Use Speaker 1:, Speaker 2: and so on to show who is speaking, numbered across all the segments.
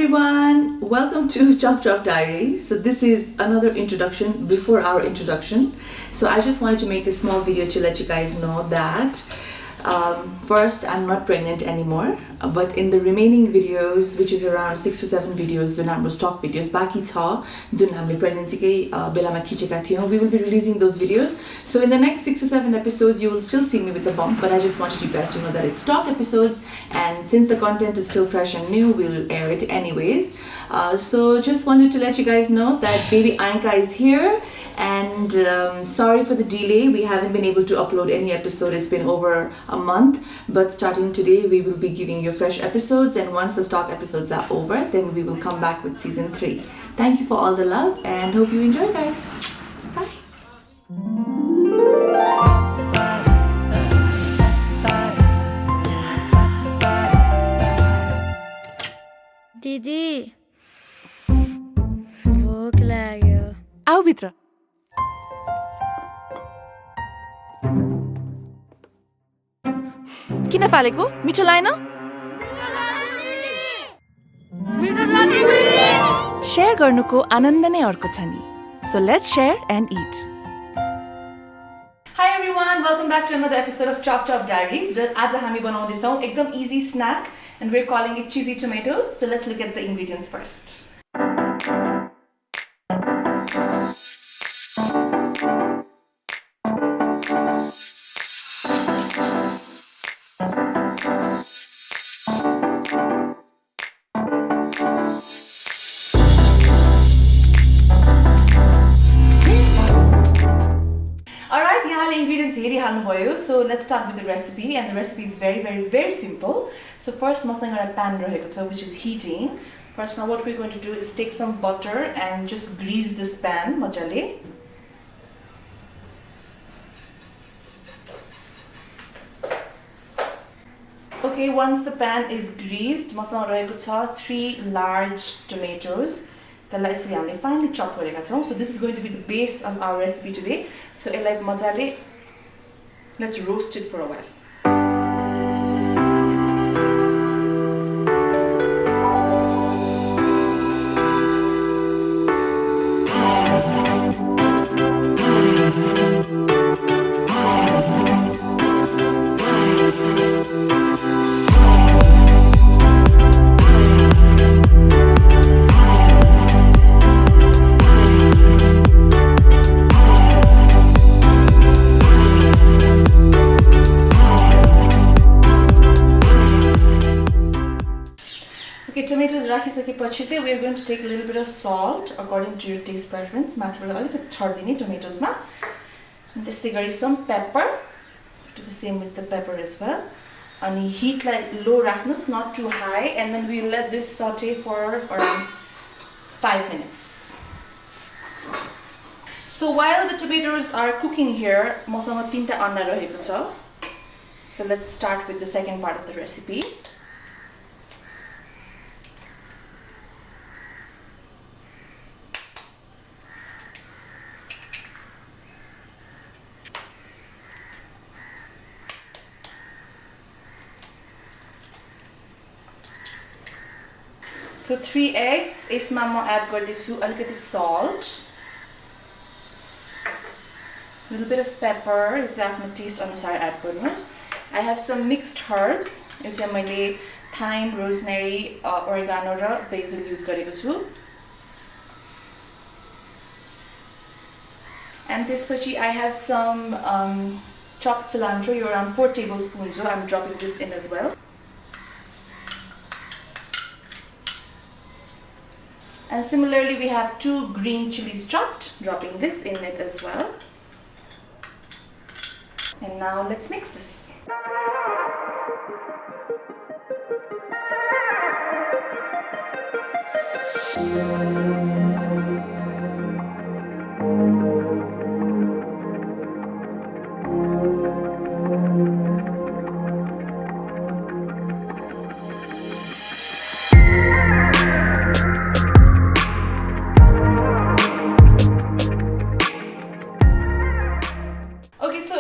Speaker 1: everyone, welcome to Chop Chop Diaries. So this is another introduction before our introduction. So I just wanted to make a small video to let you guys know that first, I'm not pregnant anymore, but in the remaining videos, which is around 6 to 7 videos, जुन हाम्रो stock videos बाँकी छ, जुन हामीले pregnancy कै बेलामा खिचेका थियौं, we will be releasing those videos. So in the next 6 to 7 episodes, you will still see me with the bump, but I just wanted you guys to know that it's stock episodes, and since the content is still fresh and new, we'll air it anyways. So just wanted to let you guys know that baby Priyanka is here, and sorry for the delay. We haven't been able to upload any episode. It's been over a month, but starting today we will be giving you fresh episodes, and once the stock episodes are over, then we will come back with season 3. Thank you for all the love and hope you enjoy, guys. Bye.
Speaker 2: Didi, भोक लाग्यो.
Speaker 3: आऊ भित्र. किन फालेको? मिठो लाएन? Share गर्नुको आनन्द नै अर्को छ नि. So let's share and eat.
Speaker 1: Hi everyone, welcome back to another episode of Chop Chop Diaries. आज हामी बनाउँदै छौं एकदम easy snack, and we're calling it cheesy tomatoes. So let's look at the ingredients first. So let's start with the recipe, and the recipe is very simple. So first, a pan which is heating. First, now what we're going to do is take some butter and just grease this pan majale. Okay, once the pan is greased, 3 large tomatoes. Finally chop. So this is going to be the base of our recipe today. So let's roast it for a while. Tomatoes rakhisakepachi चाहिँ we are going to take a little bit of salt according to your taste preference. माथिबाट अलिकति छर्दिने tomatoes मा. And त्यस्तै गरी some pepper. Do the same with the pepper as well. अनि heat like low राख्नुस्, not too high, and then we let this saute for around 5 minutes. So while the tomatoes are cooking here, मसँग 3 टा अन्डा रहेको छ. So let's start with the second part of the recipe. So 3 eggs, यसमा म add गर्दैछु अलिकति salt, a little bit of pepper, it's आफ्नो taste अनुसार add गर्नुस्. I have some mixed herbs, यसमा मैले thyme, rosemary, oregano र basil use गरेको छु. And त्यसपछि I have some chopped cilantro, around 4 tablespoons, so I'm dropping this in as well. And similarly, we have 2 green chilies chopped, dropping this in it as well. And now let's mix this.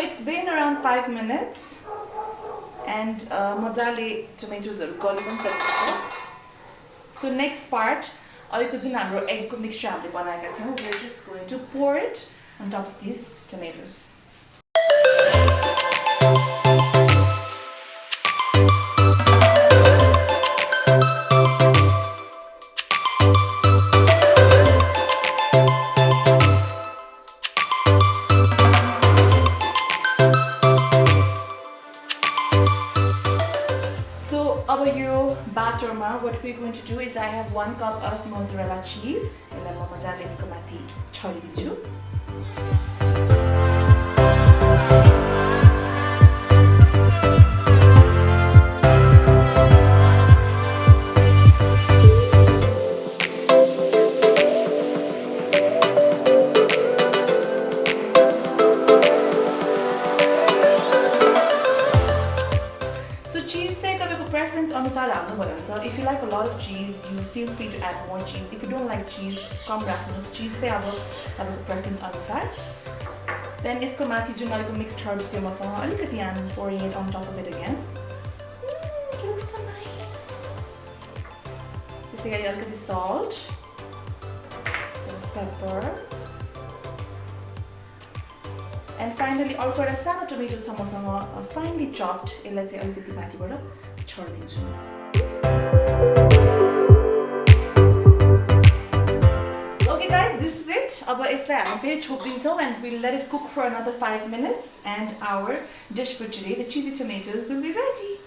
Speaker 1: It's been around 5 minutes and मजाले tomatoes are गली पनि सकेको छ. So next part, अहिलेको जुन हाम्रो एगको mixture हामीले बनाएका थियौँ, we're just going to pour it on top of these tomatoes. What we're going to do is I have 1 cup of mozzarella cheese. यसलाई म मजाले यसको माथि छरिदिन्छु. If you like a lot of cheese, you feel free to add more cheese. If you don't like cheese, come raknus. Cheese say अब preference अनुसार. Then यसको माथि जुन अहिलेको mixed herbs थियो मसँग अलिकति I'm pouring it on top of it again. It looks so nice. त्यसै गरी अलिकति salt, some pepper, and finally अर्को एउटा सानो tomato छ मसँग finely chopped. यसलाई चाहिँ अलिकति माथिबाट छरिदिन्छु. Okay guys, this is it. अब यसलाई हामी फेरि छोप्दिन्छौँ and we'll let it cook for another 5 minutes and our dish for today, the cheesy tomatoes, will be ready.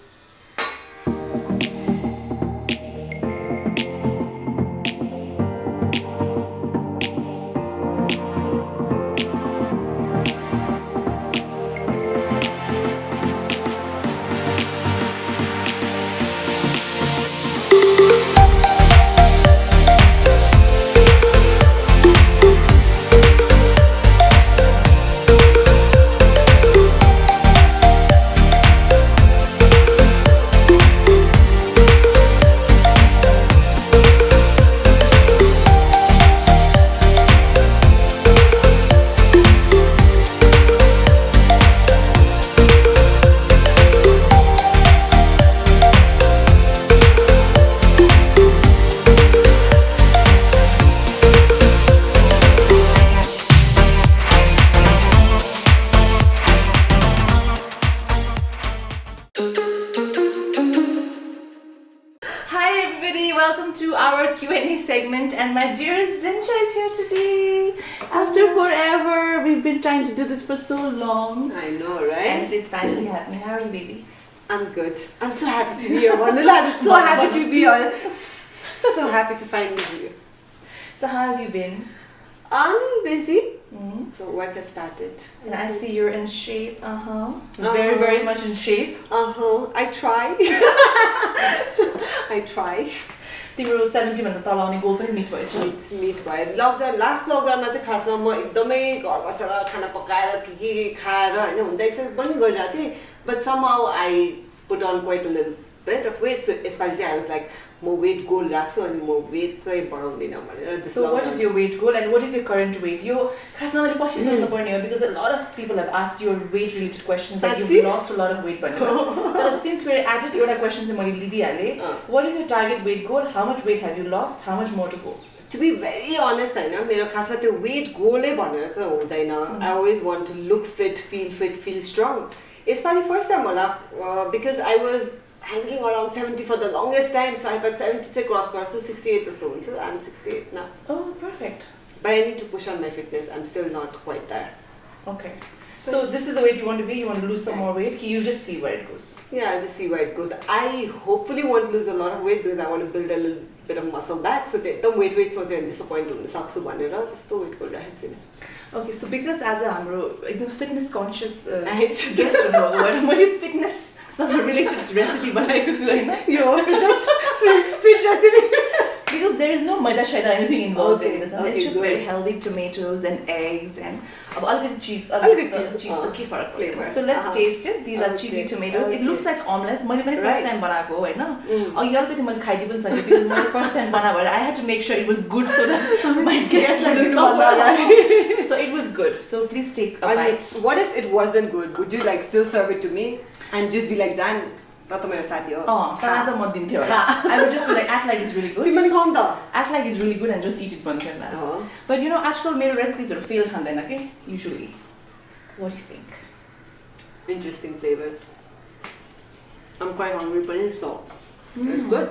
Speaker 1: To our Q&A segment, and my dear Zenisha is here today. After forever, we've been trying to do this for so long.
Speaker 2: I know, right?
Speaker 1: And it's finally happening. How are you, baby?
Speaker 2: I'm good. I'm so happy to be here. Vanilla, I'm so happy to be here. So happy to find you here.
Speaker 1: So how have you been?
Speaker 2: I'm busy. So work has started.
Speaker 1: And I see you're in shape. Very, very much in shape.
Speaker 2: I try. I try.
Speaker 1: तिम्रो 70 भन्दा तल आउने गोल पनि मिट भएछ.
Speaker 2: मिट भयो. Lockdown last लकडाउनमा चाहिँ खासमा म एकदमै घर बसेर खाना पकाएर के खाएर हैन हुँदै एक्सर्साइज पनि गरिरहेको थिएँ. But somehow I put on quite a little bit of weight. So यसपालि I was like म weight goal राख्छु अनि म weight चाहिँ बढाउँदिन भनेर.
Speaker 1: So what is your weight goal and what is your current weight? यो खासमा मैले पछि सोध्नु पर्ने हो because a lot of people have asked your weight related questions that you've lost a lot of weight भनेर. तर since we're at it, एउटा question चाहिँ मैले लिदिहालेँ. What is your target weight goal? How much weight have you lost? How much more to go?
Speaker 2: To be very honest, हैन मेरो खासमा त्यो weight goal भनेर चाहिँ हुँदैन. I always want to look fit, feel strong. यसपालि first time होला because I was hanging around 70 for the longest time, so I thought 70 चाहिँ cross गर्छु 68 जस्तो हुन्छ. I'm 68 now.
Speaker 1: Oh, perfect.
Speaker 2: But I need to push on my fitness. I'm still not quite there.
Speaker 1: Okay. So this is the weight you want to be. You want to lose some more weight. You'll just see where it goes.
Speaker 2: Yeah, I'll just see where it goes. I hopefully want to lose a lot of weight because I want to build a little bit of muscle back. So the weight सोचेर disappoint हुन सक्छु भनेर त्यस्तो weight goal राखेको छुइनँ.
Speaker 1: Okay, so because as a हाम्रो एकदम fitness conscious guest हुनुभएको what is fitness related recipe बनाएको छु हैन?
Speaker 2: यो fit recipe.
Speaker 1: Because there is no maida shaida anything involved in this. It's just
Speaker 2: good.
Speaker 1: very healthy tomatoes and eggs and अब अलिकति cheese. Cheese त के फरक पर्छ. So let's taste it. These are cheesy tomatoes. It looks like omelets. मैले पनि first time बनाएको हैन. अघि अलिकति मैले खाइदिइ पनि सकेँ because मैले first time बनाएको भएर I had to make sure it was good so that my guests like it. So it was good. So please take a bite.
Speaker 2: What if it wasn't good? Would you like still serve it to me and just be like, Dan, त त मेरो साथी हो
Speaker 1: खाना त म दिन्थ्यो I would just be like act like it's really good
Speaker 2: तिमी पनि खाऊ नि त
Speaker 1: act like it's really good and just eat it भन्थ्यो होला but you know आजकल मेरो रेसिपिजहरु फेल खाँदैन के usually what do you think
Speaker 2: interesting flavors I'm quite hungry पनि so it's good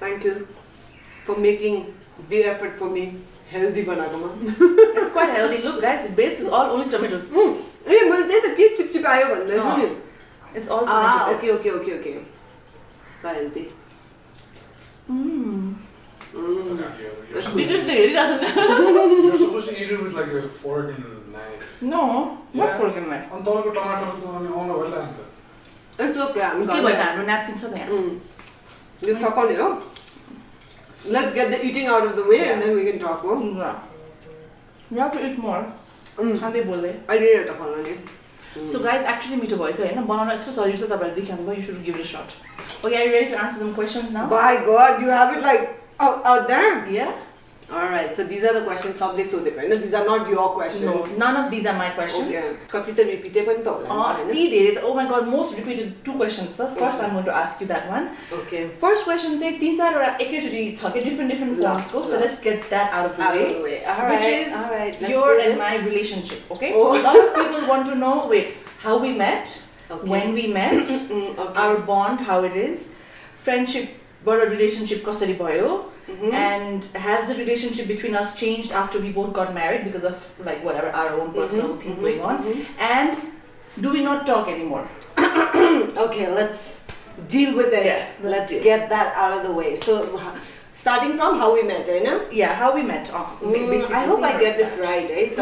Speaker 2: thank you for making the effort for me healthy बनाकोमा
Speaker 1: it's quite healthy look guys the base is all only tomatoes
Speaker 2: ए मैले त्यही त के चिपचिप आयो भन्दै छु नि
Speaker 1: it's all tomato
Speaker 2: okay healthy
Speaker 1: Did you really doesn't
Speaker 4: You're supposed to eat it with like a fork and knife.
Speaker 1: No, what fork and knife?
Speaker 4: On top of tomato, on the well and
Speaker 2: it's okay I'm
Speaker 1: के भयो त हाम्रो napkin छ त यहाँ
Speaker 2: यो सकाउने हो let's get the eating out of the way and then we can talk more
Speaker 1: you have to eat more खाँदै बोल्दै
Speaker 2: अहिले एउटा खाना नि
Speaker 1: So guys, actually meet a voice, so बनाउन यस्तो सजिलो छ तपाईहरुले देख्नु भयो you should give it a shot. Okay, are you ready to answer some questions now?
Speaker 2: by god you have it like out there
Speaker 1: Yeah.
Speaker 2: alright so these are the questions सबले सोधेको हैन these are not your questions
Speaker 1: No, none of these are my questions.
Speaker 2: okay कति त रिपिटे पनि त होला हैन
Speaker 1: Oh my god, most repeated two questions. So first I'm going to ask you that one.
Speaker 2: okay
Speaker 1: First question चाहिँ 3-4 वटा एकैचोटी छ के different forms को. So let's get that out of the way.
Speaker 2: Alright,
Speaker 1: Which is
Speaker 2: let's
Speaker 1: your
Speaker 2: do
Speaker 1: and
Speaker 2: this.
Speaker 1: my relationship, okay?
Speaker 2: Oh.
Speaker 1: A lot of people want to know how we met, when we met,
Speaker 2: okay.
Speaker 1: our bond, how it is, friendship, but a relationship कसरी भयो, and has the relationship between us changed after we both got married because of like whatever our own personal things going on, and do we not talk anymore?
Speaker 2: Okay, let's deal with it.
Speaker 1: Yeah, let's deal.
Speaker 2: get that out of the way. So, starting from how we met, right?
Speaker 1: Yeah, how we met. Basically,
Speaker 2: I hope I get this right, right?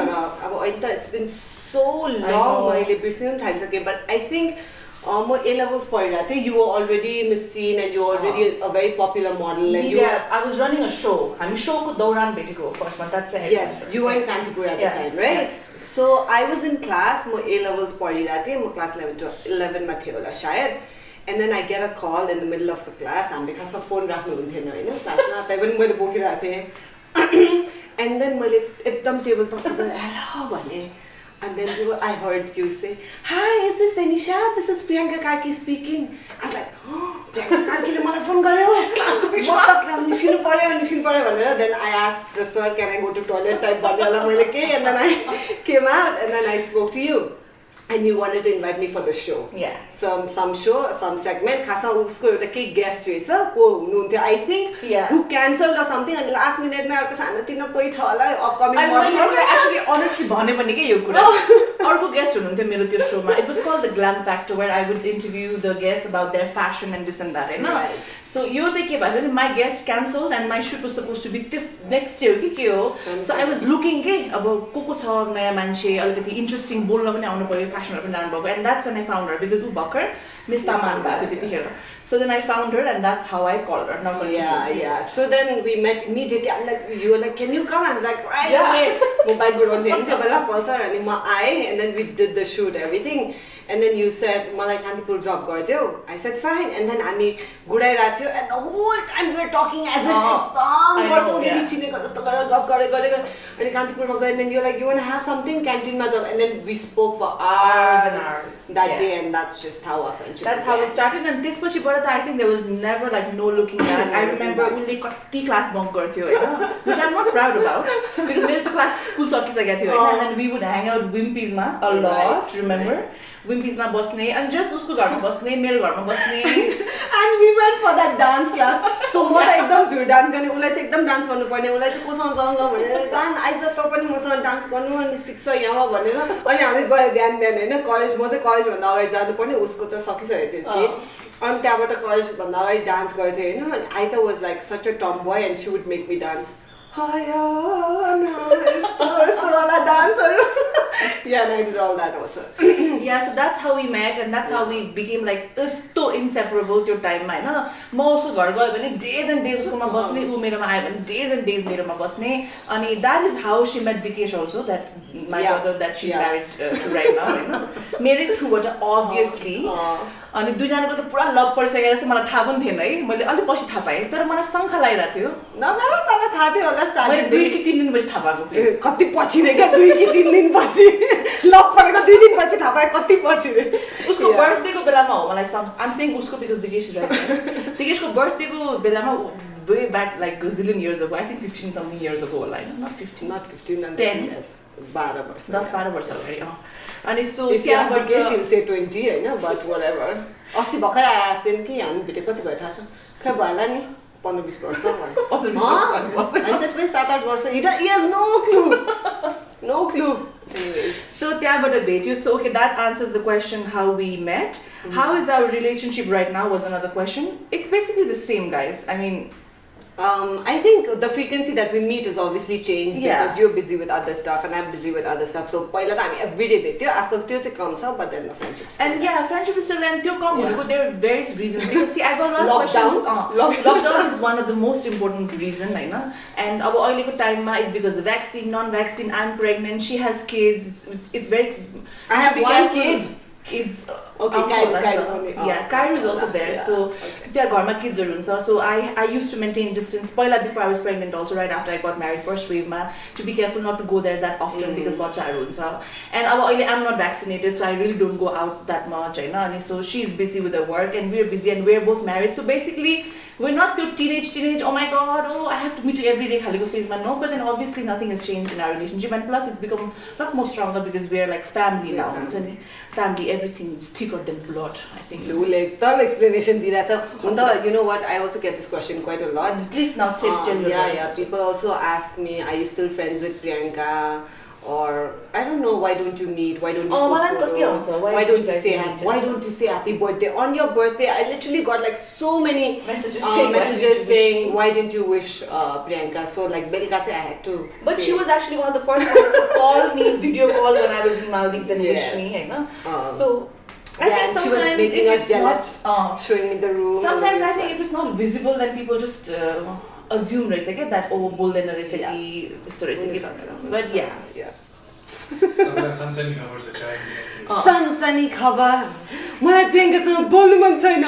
Speaker 2: It's been so long, but I think म A levels पढिरहेको थिएँ you were already Miss Teen and you were already a very popular model and
Speaker 1: yeah, I was running a show. हामी showको दौरान भेटेको first one. That's it.
Speaker 2: yes you were in Kantipur at the time right so I was in class म A levels पढिरहेको थिएँ म class 11 to 11 मा थिएँ होला सायद and then I get a call in the middle of the class हामीले खासमा फोन राख्नु हुन्थेन हैन क्लासमा तै पनि मैले बोकिरहेको थिएँ and then मैले एकदम टेबल तर्फ हेलो भने and then I heard you say, "Hi, is this Zenisha? This is Priyanka Karki speaking." I was like, "Oh, Priyanka Karki le मलाई phone गर्यो." Class को बीचमा निस्किनु पर्यो भनेर then I asked the sir, "Can I go to toilet?" type भन्दैला मैले के and then I came out and then I spoke to you. And you wanted to invite me for the show.
Speaker 1: Yeah.
Speaker 2: Some show, some segment. खासमा उसको एउटा के guest रहेछ को हुनुहुन्थ्यो I think who cancelled or something and last minute मा अर्को सानोतिनो कोही छ होला upcoming model.
Speaker 1: Actually honestly भने पनि के यो कुरा अर्को guest हुनुहुन्थ्यो मेरो त्यो शोमा. It was called the Glam Factor where I would interview the guests about their fashion and this and that Hahn.
Speaker 2: Right.
Speaker 1: So यो चाहिँ के भयो भने my guest cancelled and my shoot was supposed to be this next year के हो. So I was looking के अब को छ नयाँ मान्छे अलिकति interesting बोल्न पनि आउनु पर्यो and that's when I found her because u Bakar Miss Taman so then I found her and that's how I called her. Now
Speaker 2: yeah so then we met immediately. I'm like you were like can you come? I was like right away mobile good one thing and then we did the shoot everything and then you said मलाई Kantipur drop गर्दियौ I said fine and then हामी गुडाइरहेको थियो and the whole time we were talking as if एकदम वर्षौंदेखि चिनेको जस्तो गरेर गफ गरे अनि कान्तिपुरमा गए and then you're like you want to have something canteen मा जाऊ and then we spoke for hours and hours that day and that's just how our friendship
Speaker 1: that's how it started and त्यसपछि बाट I think there was never like no looking back. I remember उले कति class bunk गर्थ्यो हैन which I'm not proud about because मेरो त class school सकिसकेको थियो हैन and then we would hang out Wimpy's मा a lot remember Wimpy's मा बस्ने and just उसको घरमा बस्ने मेरो घरमा बस्ने
Speaker 2: and we went for that dance class so म त एकदम छु डान्स गर्ने उलाई चाहिँ एकदम डान्स गर्नुपर्ने उलाई चाहिँ कोसँग गाउँ भनेर गान आइज त पनि मसँग डान्स गर्नु अनि सिक्छ यहाँ भनेर अनि हामी गए बिहान हैन कलेज म चाहिँ कलेज भन्दा अगाडि जानुपर्ने उसको त सकिसकेको थियो कि अनि त्यहाँबाट कलेज भन्दा अगाडि डान्स गर्थ्यो हैन अनि I thought was like such a tomboy and she would make me dance yeah and I did all that also
Speaker 1: yeah so that's how we met and that's how we became like so inseparable त्यो टाइममा हैन म उसको घर गयो भने days and days उसकोमा बस्ने उ मेरोमा आयो भने days and days मेरोमा बस्ने अनि that is how she met Dikesh also that my brother that she's married to right now Hahn married through what obviously अनि दुईजनाको त पुरा लभ परिसकेर चाहिँ मलाई थाहा पनि थिएन है मैले अलि पछि थाहा पाएँ तर मलाई शङ्का लागिरहेको थियो
Speaker 2: नगर तँलाई थाहा थियो होला
Speaker 1: मैले 2 कि 3 दिन पछि थाहा पाएको
Speaker 2: कति पछि रे क्या 2 कि 3 दिन पछि लभ परेको 2 दिन पछि थाहा पाएँ कति पछि रे
Speaker 1: उसको बर्थडेको बेलामा हो मलाई आइम सेइङ उसको बिकज दिगेश राइट दिगेशको बर्थडेको बेलामा way back like gazillion years ago I think 15 something years ago होला हैन not 15 and 10
Speaker 2: years 12 वर्ष
Speaker 1: 10-12 वर्ष अगाडि अनि सो
Speaker 2: त्यहाँबाट she'll say 20 Hahn but whatever अस्ति भर्खर आएको थिएन कि हामी भेटेको कति भयो थाहा छ खै भएला नि 15-20 वर्ष भयो अनि त्यसपछि 7-8 वर्ष he has no clue anyways
Speaker 1: so त्यहाँबाट भेट्यो so okay that answers the question how we met how is our relationship right now was another question it's basically the same guys I mean
Speaker 2: I think the frequency that we meet has obviously changed because you're busy with other stuff and I'm busy with other stuff. So, पहिला त हामी every day भेट्थ्यो आजकल त्यो चाहिँ कम छ but then the friendship
Speaker 1: and friendship is still and त्यो कम हुनुको there are various reasons because see I got a lot of questions lockdown is one of the most important reason Hahn and अब अहिलेको टाइममा is because of vaccine non-vaccine I'm pregnant she has kids it's very
Speaker 2: I have one kid
Speaker 1: kids
Speaker 2: okay
Speaker 1: Kyrie is also there so there घरमा kids हरु हुन्छ so I used to maintain distance पहिला before I was pregnant also right after I got married first wave ma to be careful not to go there that often because बच्चाहरु हुन्छ and अब अहिले I'm not vaccinated so I really don't go out that much हैन अनि so she's busy with her work and we're busy and we're both married so basically we're not the teenage oh my god oh I have to meet you every day khaleko phase ma no but then obviously nothing has changed in our relationship and plus it's become a lot more stronger because we are like family now family everything is thicker than blood I think
Speaker 2: will एकदम explanation दिइराछ you know what I also get this question quite a lot
Speaker 1: please now tell
Speaker 2: yeah people also ask me are you still friends with Priyanka or I don't know why don't you meet why don't you post photos why don't you say happy birthday on your birthday I literally got like so many messages saying why didn't you wish Priyanka so like belka I had to
Speaker 1: but she was actually one of the first ones to call me video call when I was in Maldives and wish me so I think sometimes
Speaker 2: she was making us jealous showing me the room
Speaker 1: sometimes I think if it's not visible then people just assume रहेछ that oh बोल्दैन रहेछ कि त्यस्तो रहेछ but
Speaker 2: सनसनी खबर मलाई प्रियङ्कासँग बोल्नु मन छैन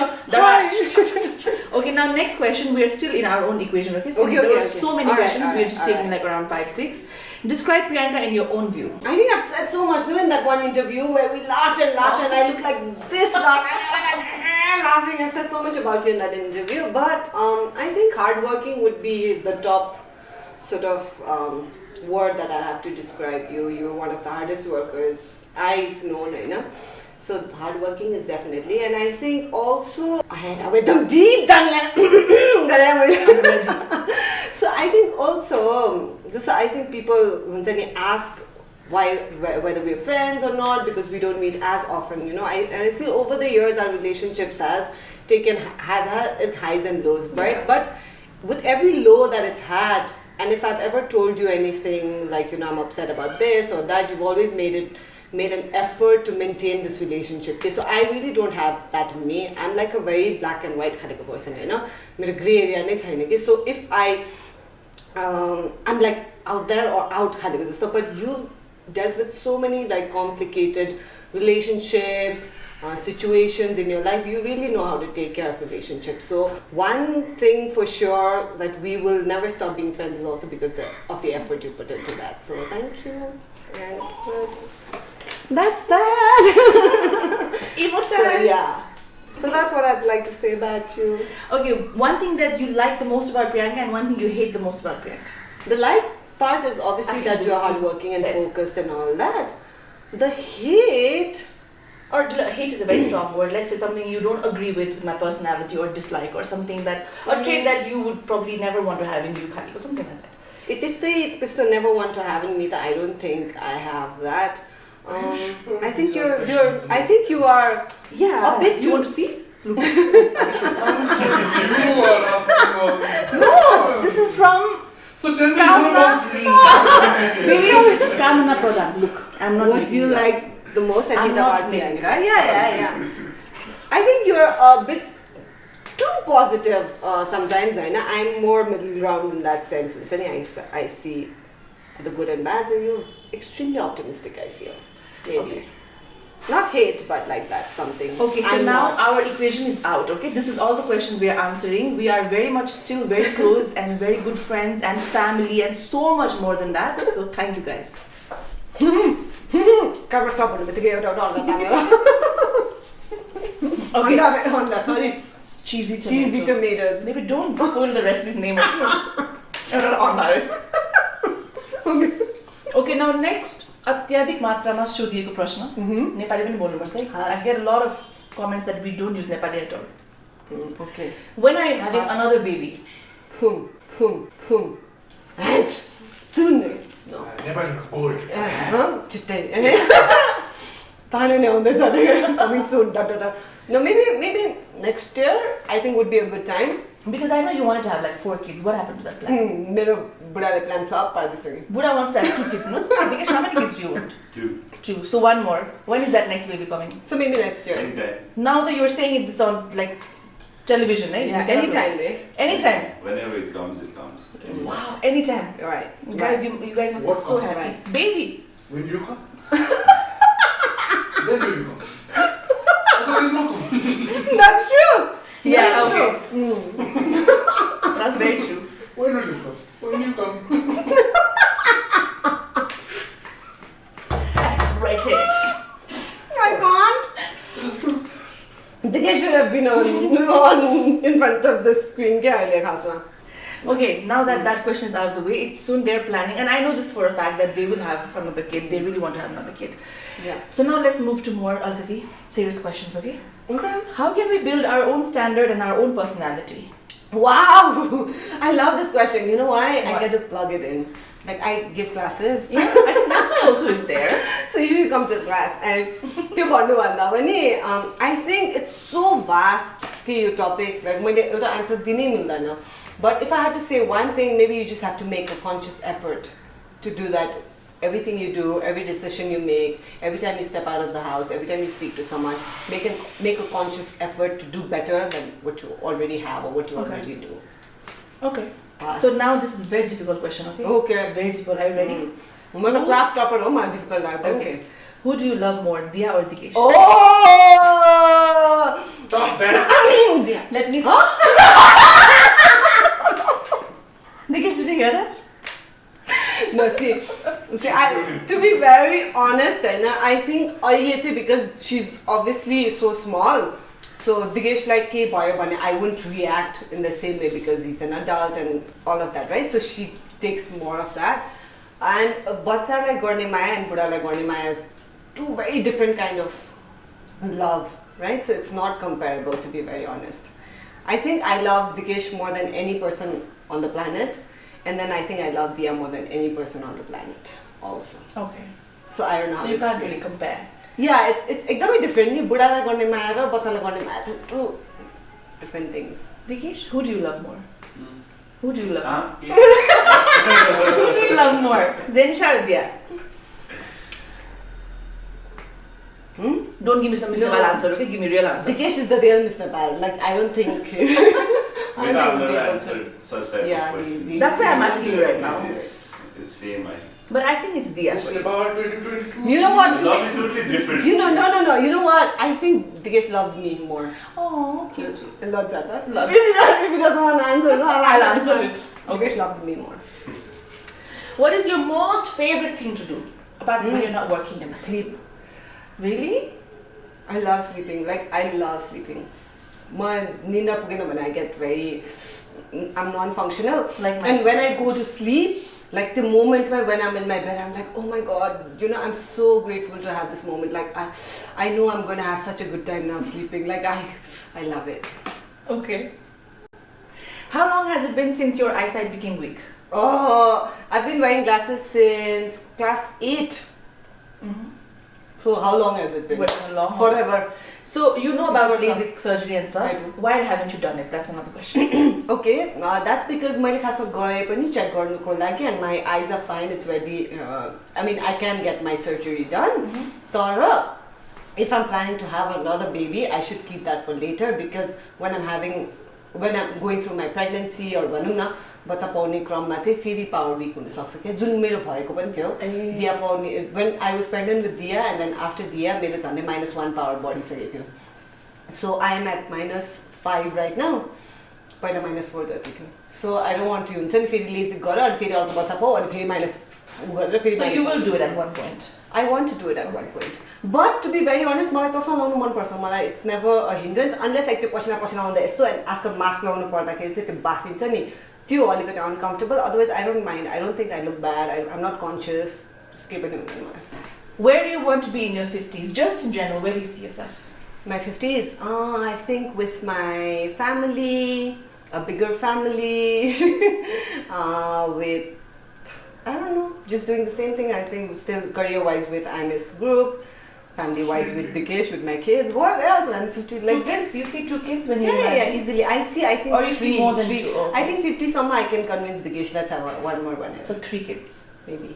Speaker 1: okay now next question we are still in our own equation okay so there are so many questions we are just taking like around 5-6 describe Priyanka in your own view
Speaker 2: I think I've said so much in that one interview where we laughed and I look like this laughing I've said so much about you in that interview but I think hardworking would be the top sort of word that I have to describe you you're one of the hardest workers I've known so hardworking is definitely and I think also I had with them deep down so I think also I think people ask why whether we're friends or not because we don't meet as often I feel over the years our relationships has had its highs and lows right but with every low that it's had and if I've ever told you anything like I'm upset about this or that you've always made an effort to maintain this relationship okay so I really don't have that in me I'm like a very black and white kind of person mero gray area nai chaina ke so if I'm like out there or out kind of stuff but you've dealt with so many like complicated relationships situations in your life you really know how to take care of relationships so one thing for sure that we will never stop being friends is also because of the effort you put into that so thank you that's that so that's what I'd like to say about you
Speaker 1: okay one thing that you like the most about Priyanka and one thing you hate the most about Priyanka
Speaker 2: the like part is obviously that you're hardworking and focused and all that the hate
Speaker 1: or hate is a very strong word let's say something you don't agree with my personality or dislike or something that or trait that you would probably never want to have in you Karki or something like that
Speaker 2: it is the never want to have in me that I don't think I have that I think I think you are a bit
Speaker 1: you want to see look
Speaker 4: no
Speaker 1: this is from
Speaker 4: so tell me more about
Speaker 1: Kamana Pradhan look I'm not
Speaker 2: what do you like the most I hate about Priyanka yeah I think you're a bit too positive sometimes I'm more middle ground in that sense I see the good and bad and you're extremely optimistic I feel maybe Not hate, but like that something.
Speaker 1: Okay, so
Speaker 2: I'm
Speaker 1: now
Speaker 2: not.
Speaker 1: our equation is out, okay? This is all the questions we are answering. We are very much still very close and very good friends and family and so much more than that. So thank you guys.
Speaker 2: Camera stop on
Speaker 1: Okay.
Speaker 2: Honda, sorry.
Speaker 1: Cheesy tomatoes.
Speaker 2: Cheesy tomatoes.
Speaker 1: Maybe don't spoil the recipe's name. Okay, now next. अत्याधिक मात्रामा सोधिएको प्रश्न नेपाली पनि बोल्नुपर्छ है I get a lot of comments that we don't use Nepali at all.
Speaker 2: Okay.
Speaker 1: When are you having another baby?
Speaker 2: Whom? And soon. No.
Speaker 4: Nepali gold.
Speaker 2: Chittai. Tane ne hunदैछ coming soon. No, maybe next year I think would be a good time.
Speaker 1: Because I know you wanted to have like 4 kids. What happened to that plan?
Speaker 2: मेरो बुढाले plan flop पार्दैछ.
Speaker 1: Buddha wants to have 2 kids, no? Dikesh, how many kids do you want?
Speaker 5: 2.
Speaker 1: 2. So 1 more. When is that next baby coming?
Speaker 2: So maybe next year.
Speaker 5: Anytime.
Speaker 1: Now that you're saying this on like television, right?
Speaker 2: Yeah, anytime, eh?
Speaker 1: Anytime.
Speaker 5: Whenever it comes, it comes. Anytime.
Speaker 1: Wow, anytime.
Speaker 2: Right.
Speaker 1: You guys, you guys must
Speaker 4: What
Speaker 1: be so
Speaker 4: comes?
Speaker 1: happy. Baby.
Speaker 4: When you come? Then will you come? I thought there's no come.
Speaker 2: That's true.
Speaker 1: Yeah,
Speaker 2: That's
Speaker 1: okay.
Speaker 2: true.
Speaker 1: That's very true.
Speaker 4: When will you come? When you come?
Speaker 1: Let's rate it.
Speaker 2: I can't.
Speaker 4: It's true.
Speaker 2: Dikesh should have been on in front of the screen. क्या अहिले खासमा?
Speaker 1: Okay, now that that question is out of the way, it's soon they're planning, and I know this for a fact that they will have another kid. They really want to have another kid.
Speaker 2: Yeah.
Speaker 1: So now let's move to more serious questions, okay?
Speaker 2: Okay.
Speaker 1: How can we build our own standard and our own personality?
Speaker 2: Wow! I love this question. You know why?
Speaker 1: Why?
Speaker 2: I get to plug it in. Like I give classes.
Speaker 1: Yeah, I think that's why also it's there.
Speaker 2: So you should come to class and त्यो भन्नुभन्दा पनि I think it's so vast कि यो topic like मैले एउटा answer दिनै मिल्दैन. But if I had to say one thing, maybe you just have to make a conscious effort to do that. Everything you do, every decision you make, every time you step out of the house, every time you speak to someone, make a conscious effort to do better than what you already have or what you
Speaker 1: Okay.
Speaker 2: already do.
Speaker 1: Okay.
Speaker 2: Pass.
Speaker 1: So now this is a very difficult question, okay?
Speaker 2: Okay.
Speaker 1: Very difficult. Are you ready?
Speaker 2: म त class topper हो म difficult लाग्दैन.
Speaker 1: Okay. Who do you love more, Dia or Dikesh?
Speaker 2: Oh!
Speaker 4: Stop that.
Speaker 2: Dia.
Speaker 1: Let me see. Dikesh, did you hear that?
Speaker 2: No, see, to be very honest, I think अहिले because she's obviously so small, so Dikesh like के भयो भने I wouldn't react in the same way because he's an adult and all of that, right? So she takes more of that. And बच्चालाई गर्ने माया and बुढालाई गर्ने माया is 2 very different kind of love, right? So it's not comparable, to be very honest. I think I love Dikesh more than any person on the planet. And then I think I love Dia more than any person on the planet also.
Speaker 1: Okay.
Speaker 2: So I don't know.
Speaker 1: So you can't really compare.
Speaker 2: Yeah, it's एकदमै different. नि बुढालाई गर्ने माया र बच्चालाई गर्ने माया, that's 2 different things.
Speaker 1: Dikesh, who do you love more? Who do you love?
Speaker 5: Yeah.
Speaker 1: Who do you love more? Zenisha or Dia? Don't give me some Mr.
Speaker 2: No.
Speaker 1: Nepal answer, okay? Give me real answer.
Speaker 2: Dikesh is the real Miss Nepal. Like I don't think. I
Speaker 5: I've
Speaker 2: don't think
Speaker 5: never
Speaker 2: we'll be able to.
Speaker 5: answered such type
Speaker 2: Yeah,
Speaker 5: of questions.
Speaker 2: he's
Speaker 1: That's why I'm asking you right now.
Speaker 5: It's same.
Speaker 1: But I think it's Dia.
Speaker 4: It's about 2022.
Speaker 2: You know what?
Speaker 5: Love is totally different.
Speaker 2: You know, no. You know what? I think Dikesh loves me more.
Speaker 1: Oh, cute.
Speaker 2: Loves that.
Speaker 1: Loves.
Speaker 2: If he doesn't want to answer, no,
Speaker 1: I'll answer it.
Speaker 2: Dikesh loves me more.
Speaker 1: What is your most favorite thing to do apart when you're not working and
Speaker 2: Sleep.
Speaker 1: Really?
Speaker 2: I love sleeping. Like I love sleeping. I get very. I'm non-functional.
Speaker 1: Like my-
Speaker 2: and when I go to sleep, like the moment when I'm in my bed, I'm like, oh my god, I'm so grateful to have this moment. Like I know I'm gonna have such a good time now sleeping. Like I love it.
Speaker 1: Okay. How long has it been since your eyesight became weak?
Speaker 2: Oh, I've been wearing glasses since class 8. So how long has it been?
Speaker 1: Well, long.
Speaker 2: Forever.
Speaker 1: So you know about
Speaker 2: It's for
Speaker 1: LASIK surgery and stuff.
Speaker 2: I do.
Speaker 1: Why haven't you done it? That's another question.
Speaker 2: Okay, that's because मैले खासमा गए पनि check गर्नुको लागि and my eyes are fine. It's ready. I mean, I can get my surgery done. तर if I'm planning to have another baby, I should keep that for later because when I'm having when I'm going through my pregnancy or भनौँ न बच्चा पाउने क्रममा चाहिँ फेरि power Wick हुन सक्छ के जुन मेरो भएको पनि थियो दिया पाउने when I was pregnant with Dia and then after Dia मेरो झन्डै -1 पावर बढिसकेको थियो so I am at -5 right now पहिला -4 जति थियो so I don't want to हुन्छ नि फेरि लेजी गर अनि फेरि अर्को बच्चा पाऊ अनि फेरि माइनस गरेर फेरि
Speaker 1: So you will do it at one point.
Speaker 2: I want to do it at one point. But to be very honest, मलाई चस्मा लाउनु मन पर्छ मलाई it's never a hindrance unless like त्यो पसिना पसिना आउँदा यस्तो and आजकल मास्क लाउनु पर्दाखेरि चाहिँ त्यो बाफिन्छ नि त्यो अलिकति uncomfortable otherwise I don't mind. I don't think I look bad. I'm not conscious. केही पनि हुँदैन मलाई.
Speaker 1: Where do you want to be in your 50s? Just in general, where do you see yourself?
Speaker 2: My 50s? I think with my family, a bigger family, with I don't know, just doing the same thing. I think still career-wise with Anna's group, family-wise with Dikesh, with my kids. What else, man? 50 like
Speaker 1: this. You see 2 kids when you're
Speaker 2: yeah, easily. I think
Speaker 1: or you see more than 2. Okay.
Speaker 2: I think 50 somewhere I can convince Dikesh. Let's have one more one.
Speaker 1: So 3 kids,
Speaker 2: maybe.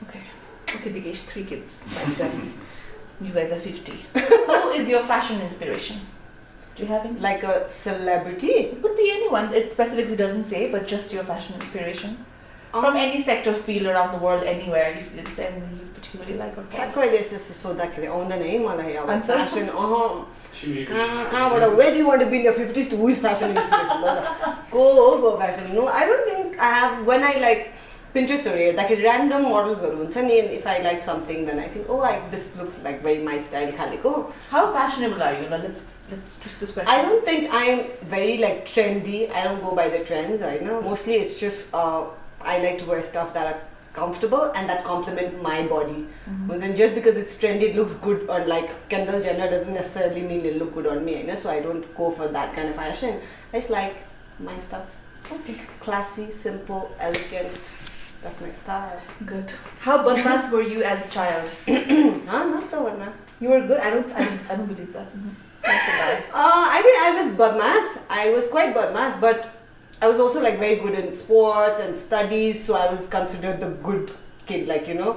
Speaker 1: Okay, Dikesh, 3 kids. By the time you guys are 50. Who is your fashion inspiration? Do you have any?
Speaker 2: Like a celebrity?
Speaker 1: It could be anyone. It specifically doesn't say, but just your fashion inspiration. From any sector, field around the world, anywhere, if it's anyone you particularly like or follow.
Speaker 2: कहिले यस्तो सोद्धाखेरि आउँदैन है मलाई अब fashion कहाँबाट where do you want to be in your 50s to who is fashion inspiration go fashion no I don't think I have when I like Pinterest or हेर्दाखेरि random modelsहरू हुन्छ नि and if I like something then I think oh this looks like very my style खालेको.
Speaker 1: How fashionable are you? Now let's twist this question.
Speaker 2: I don't think I'm very like trendy. I don't go by the trends. I know mostly it's just I like to wear stuff that are comfortable and that complement my body. And then just because it's trendy, it looks good, or like Kendall Jenner doesn't necessarily mean it look good on me. So I don't go for that kind of fashion. I just like my stuff.
Speaker 1: Okay.
Speaker 2: Classy, simple, elegant. That's my style.
Speaker 1: Good. How badmaas were you as a child?
Speaker 2: Not so badmaas.
Speaker 1: You were good. I don't believe that. That's a lie.
Speaker 2: I think I was badmaas. I was quite badmaas, but I was also like very good in sports and studies, so I was considered the good kid, like you know.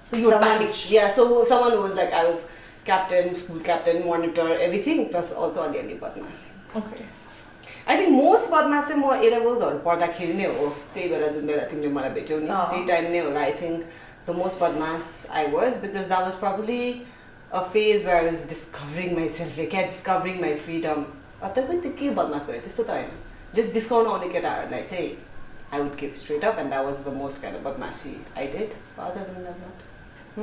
Speaker 1: So you were packaged.
Speaker 2: Yeah, so someone was like I was captain, school captain, monitor, everything, plus also already badmaas.
Speaker 1: Okay.
Speaker 2: I think most badmaas चाहिँ म A levelsहरु पढ्दाखेरि नै हो. त्यही बेला जुन बेला तिमीले मलाई भेट्यौ नि त्यही टाइम नै होला. I think the most badmaas I was because that was probably a phase where I was discovering myself, like discovering my freedom. अतै पनि त्यो के badmaas गरे त्यस्तो त हैन. Just discount आउने केटाहरुलाई चाहिँ I would give straight up and that was the most kind of badmaasy I did. Other than that not.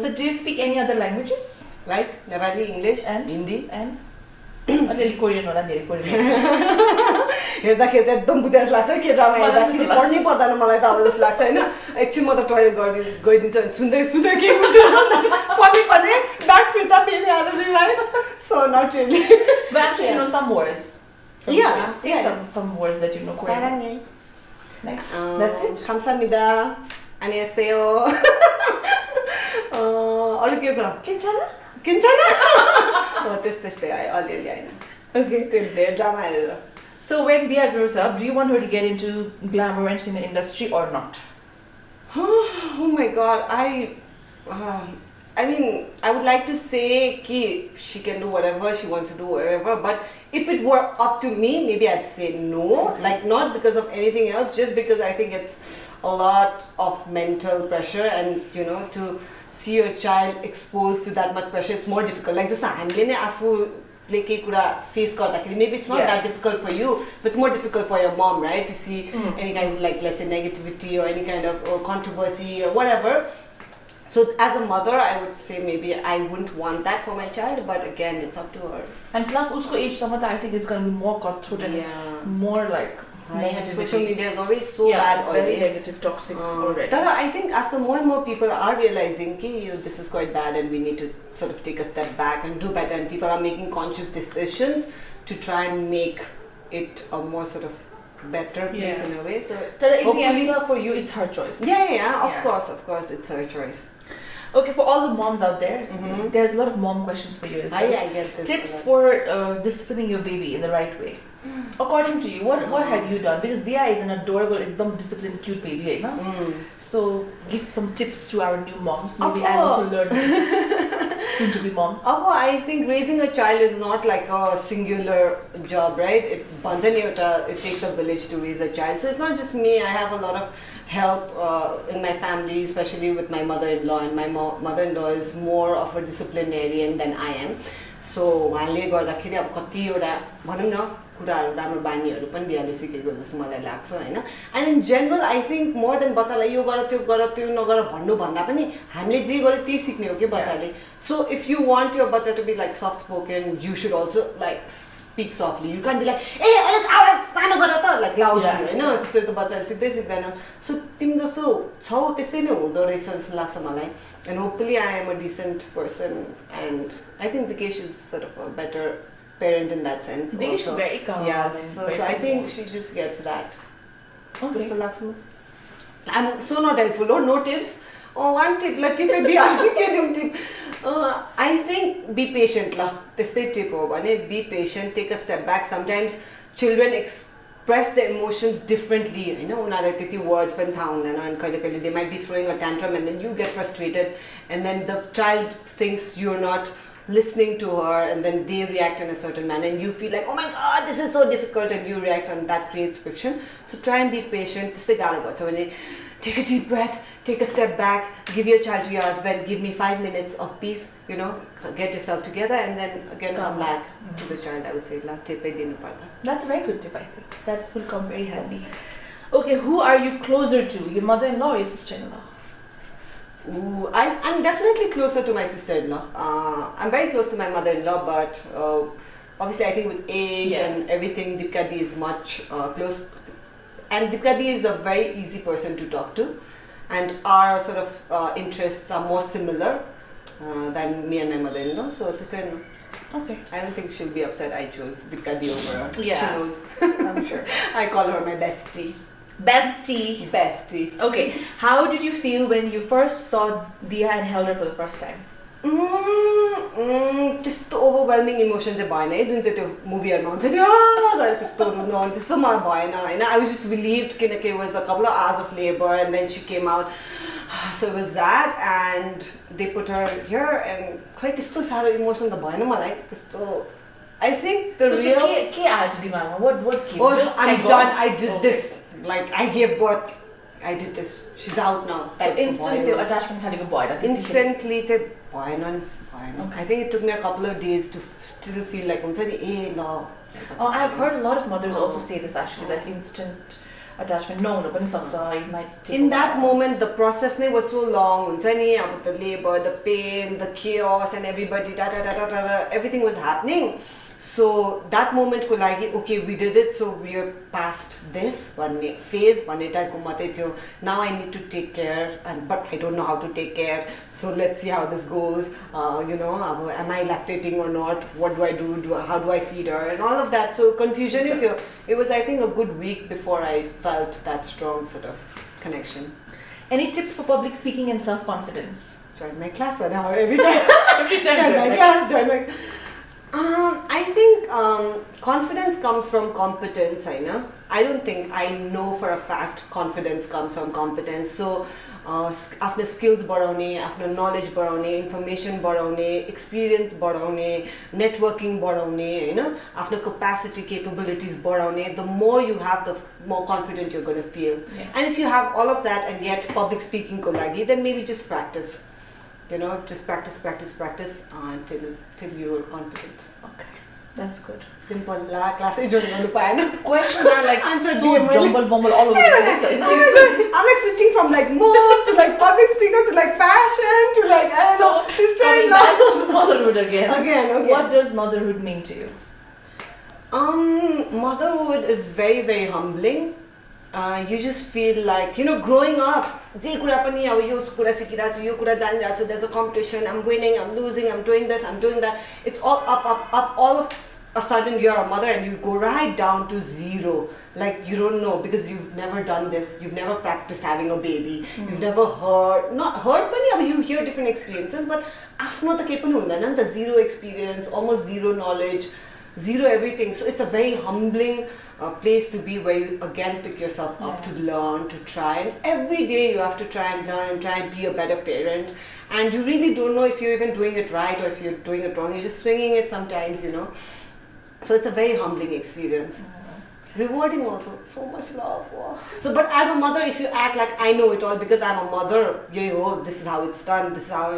Speaker 1: So do you speak any other languages?
Speaker 2: Like Nepali, English,
Speaker 1: and
Speaker 2: Hindi
Speaker 1: and अलिअलि Korean होला धेरै Korean
Speaker 2: हेर्दाखेरि त एकदम बुझ्या जस्तो लाग्छ केटामा हेर्दाखेरि पढ्नै पर्दैन मलाई त अब जस्तो लाग्छ हैन एकछिन म त टोयलेट गइदिन्छ अनि सुन्दै सुन्दै के बुझ्छु पनि ब्याक फिर्ता फेरि आएर rely so not really
Speaker 1: but actually you know some words say some words that you know Korean.
Speaker 2: 사랑해.
Speaker 1: Next that's it.
Speaker 2: 감사합니다. 안녕하세요. अरु के छ 괜찮아? त्यस्तै अलिअलि हैन.
Speaker 1: Okay.
Speaker 2: त्यो ड्रामा हेरेर.
Speaker 1: So when Dia grows up, do you want her to get into glamour entertainment industry or not?
Speaker 2: Oh my god, I mean, I would like to say ki she can do whatever she wants to do, whatever. But if it were up to me, maybe I'd say no. Like not because of anything else, just because I think it's a lot of mental pressure, and you know, to see your child exposed to that much pressure, it's more difficult. Like just हामीले नै आफूले केही कुरा face गर्दाखेरि maybe it's not that difficult for you, but it's more difficult for your mom, right? To see any kind of like let's say negativity or any kind of controversy or whatever. So as a mother, I would say maybe I wouldn't want that for my child, but again, it's up to her.
Speaker 1: And plus, usko age samata, I think it's going to be more cutthroat and more like negativity.
Speaker 2: Social media is always so bad
Speaker 1: it's
Speaker 2: already.
Speaker 1: very negative, toxic already.
Speaker 2: But I think as more and more people are realizing this is quite bad and we need to sort of take a step back and do better, and people are making conscious decisions to try and make it a more sort of better place in a way. So
Speaker 1: in the end, for you, it's her choice.
Speaker 2: Of course, it's her choice.
Speaker 1: Okay, for all the moms out there, there's a lot of mom questions for you as well.
Speaker 2: I get this.
Speaker 1: Tips for disciplining your baby in the right way. According to you, what have you done? Because Dia is an adorable, disciplined, cute baby, right? So give some tips to our new moms. Maybe I also learn. soon to be mom?
Speaker 2: I think raising a child is not like a singular job, right? It takes a village to raise a child. So it's not just me. I have a lot of help in my family, especially with my mother-in-law. And my mother-in-law is more of a disciplinarian than I am. So उहाँले गर्दाखेरि अब कतिवटा भनौँ न कुराहरू राम्रो बानीहरू पनि बिहाले सिकेको जस्तो मलाई लाग्छ हैन and in general I think more than बच्चालाई यो गर त्यो नगर भन्नु भन्दा पनि हामीले जे गर्यो त्यही सिक्ने हो के बच्चाले so if you want your बच्चा to be like soft spoken you should also like speak softly. You can't be like, hey, अलिक आवाज सानो गर त like loudly हैन त्यसै त बच्चाले सिक्दैन सो तिमी जस्तो छौ त्यस्तै नै हुँदो रहेछ जस्तो लाग्छ मलाई and hopefully I am a decent person and I think Dikesh is sort of a better parent in that sense.
Speaker 1: Dikesh is very calm.
Speaker 2: Yeah, so I think she just gets that. Okay. I'm so not helpful. No tips. One tip, tip. I think be patient la. त्यस्तै tip हो भने be patient, take a step back. Sometimes children express their emotions differently. You know, उनीहरुले त्यति words पनि थाहा हुँदैन and कहिले they might be throwing a tantrum and then you get frustrated and then the child thinks you're not listening to her and then they react in a certain manner and you feel like, oh my god, this is so difficult and you react and that creates friction. So try and be patient. त्यस्तै गाह्रो गर्छ भने take a deep breath, take a step back, give your child to your husband, give me 5 minutes of peace, you know, get yourself together and then again come back to the child. I would say
Speaker 1: that's a very good tip. I think that will come very handy. Okay, who are you closer to, your mother-in-law or your sister-in-law?
Speaker 2: Ooh, I'm definitely closer to my sister-in-law. I'm very close to my mother-in-law, but obviously I think with age and everything, Deepika Di is much close. And Deepika Di is a very easy person to talk to. And our sort of interests are more similar than me and my mother-in-law. So sister-in-law.
Speaker 1: Okay.
Speaker 2: I don't think she'll be upset I chose Deepika Di over her.
Speaker 1: Yeah.
Speaker 2: She knows.
Speaker 1: I'm sure.
Speaker 2: I call her my bestie.
Speaker 1: Bestie. Okay. How did you feel when you first saw Dia and held her for the first time?
Speaker 2: त्यस्तो overwhelming emotion चाहिँ भएन है जुन चाहिँ त्यो मुभीहरुमा हुन्छ नि गरेर त्यस्तो रुनु अनि त्यस्तो मलाई भएन हैन आई वाज जस्ट रिलिभ्ड किनकि it was a couple of hours of labour and then she came out so it was that and they put her here and खै त्यस्तो सारो इमोसन त भएन मलाई त्यस्तो आई थिंक द रियल
Speaker 1: के आयो दिमागमा what came
Speaker 2: just I'm done I did this like I gave birth I did this she's out now
Speaker 1: so instant त्यो attachment खालीको भएर
Speaker 2: instantly चाहिँ भएन I think it took me a couple of days to still feel like हुन्छ नि ए ल
Speaker 1: I've heard a lot of mothers also say this actually that instant attachment no पनि सक्छ it might take
Speaker 2: in that moment the process नै was so long हुन्छ नि अब the labor the pain the chaos and everybody everything was happening so that moment ko lagi okay we did it so we are past this one phase one type ko matai thyo now I need to take care and but I don't know how to take care so let's see how this goes you know am I lactating or not what do I do how do I feed her and all of that so confusion it was I think a good week before I felt that strong sort of connection.
Speaker 1: Any tips for public speaking and self-confidence?
Speaker 2: Join my class every time join my class I think confidence comes from competence, I don't think I know for a fact confidence comes from competence. So, after skills बढाउने, after knowledge बढाउने, information बढाउने, experience बढाउने, networking बढाउने, after capacity, capabilities बढाउने, the more you have, the more confident you're going to feel. Yeah. And if you have all of that and yet public speaking को लागि, then maybe just practice. You know, just practice until you're confident.
Speaker 1: Okay, that's good.
Speaker 2: Simple class join paena.
Speaker 1: Questions are like so jumble all over the place.
Speaker 2: I'm like switching from like mom to like public speaker to like fashion to like
Speaker 1: so
Speaker 2: sister-in-law
Speaker 1: to motherhood again.
Speaker 2: Again.
Speaker 1: What does motherhood mean to you?
Speaker 2: Motherhood is very, very humbling. You just feel like, you know, growing up, जे कुरा पनि अब यो कुरा सिकिरहेको छु यो कुरा जानिरहेको छु there's a competition I'm winning I'm losing I'm doing this I'm doing that it's all up all of a sudden you're a mother and you go right down to zero like you don't know because you've never done this you've never practiced having a baby you've never heard पनि अब you hear different experiences but आफ्नो त केही पनि हुँदैन नि त zero experience almost zero knowledge zero everything. So it's a very humbling place to be, where you again pick yourself up to learn, to try, and every day you have to try and learn and try and be a better parent. And you really don't know if you're even doing it right or if you're doing it wrong. You're just swinging it sometimes, you know. So it's a very humbling experience. Rewarding also, so much love. Wow. So, but as a mother, if you act like I know it all because I'm a mother, you know, this is how it's done, this is how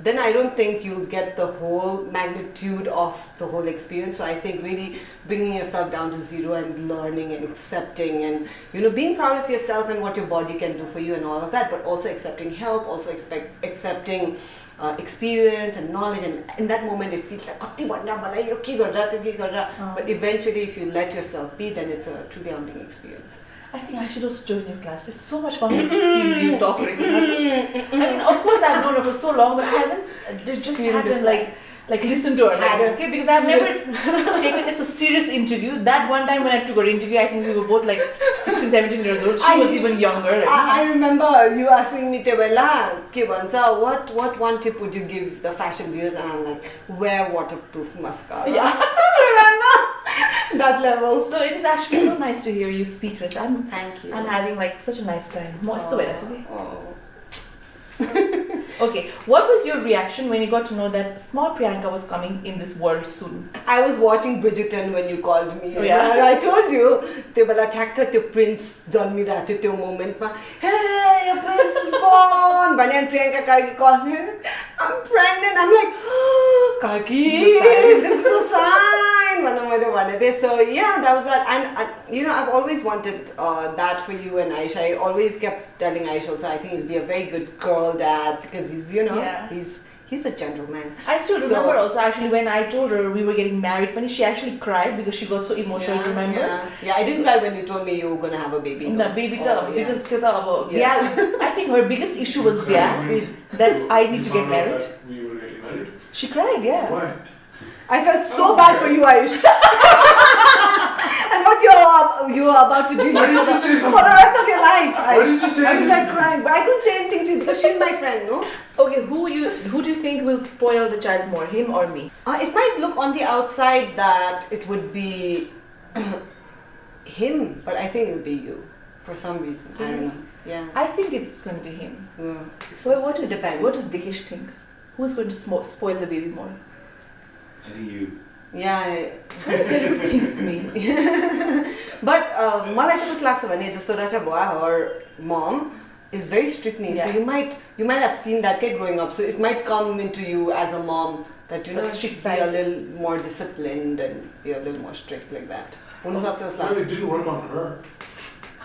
Speaker 2: then I don't think you'll get the whole magnitude of the whole experience. So I think really bringing yourself down to zero and learning and accepting and, you know, being proud of yourself and what your body can do for you and all of that, but also accepting help, also accepting experience and knowledge, and in that moment it feels like but eventually if you let yourself be, then it's a truly humbling experience.
Speaker 1: I think I should also join your class. It's so much fun seeing you talk recently. I mean, of course I've known her for so long, but I haven't just sat and like listen to her like this, okay? Because I've never taken a so serious interview. That one time when I took her interview, I think we were both like 16, 17 years old. She was even younger. Right?
Speaker 2: I remember you asking me, what one tip would you give the fashion viewers? And I'm like, wear waterproof mascara.
Speaker 1: Yeah.
Speaker 2: Remember? That level.
Speaker 1: So it is actually so nice to hear you speak, Chris.
Speaker 2: Thank you.
Speaker 1: I'm having like such a nice time. Okay, what was your reaction when you got to know that small Priyanka was coming in this world soon?
Speaker 2: I was watching Bridgerton when you called me.
Speaker 1: Oh, yeah?
Speaker 2: And I told you, the prince done me that moment. Hey, your prince is born. And Priyanka Karki calls me, I'm pregnant. I'm like, oh, Karki, this is a sign. So yeah, that was that. And you know, I've always wanted that for you and Aisha. I always kept telling Aisha also, I think he'll be a very good girl dad, because he's, you know, he's a gentleman.
Speaker 1: I still remember also actually when I told her we were getting married, but she actually cried because she got so emotional, remember?
Speaker 2: Yeah, I didn't cry when you told me you were going to have a baby.
Speaker 1: No, baby because I think her biggest issue was that I need to get married.
Speaker 4: We were getting married?
Speaker 1: She cried, yeah.
Speaker 4: Why?
Speaker 2: I felt so bad for you, Ayush. And what you are about to do
Speaker 4: Why did you say
Speaker 2: for the rest of your life.
Speaker 4: Why did you say
Speaker 2: I was like
Speaker 4: anything?
Speaker 2: crying, but I couldn't say anything to you because she's my friend, no?
Speaker 1: Okay, who do you think will spoil the child more, him or me?
Speaker 2: It might look on the outside that it would be him, but I think it'll be you for some reason. I don't know. Yeah.
Speaker 1: I think it's going to be him.
Speaker 2: Yeah.
Speaker 1: So what does Dikesh think? Who's going to spoil the baby more?
Speaker 5: I think you.
Speaker 2: Yeah.
Speaker 1: I think it's me.
Speaker 2: But मलाई चाहिँ कस्तो लाग्छ भने जस्तो रचा भुवा, her mom is very strict. So you might have seen that kid growing up. So it might come into you as a mom that, you know, she'd be a little more disciplined and be a little more strict like that.
Speaker 4: Well, it didn't work on her.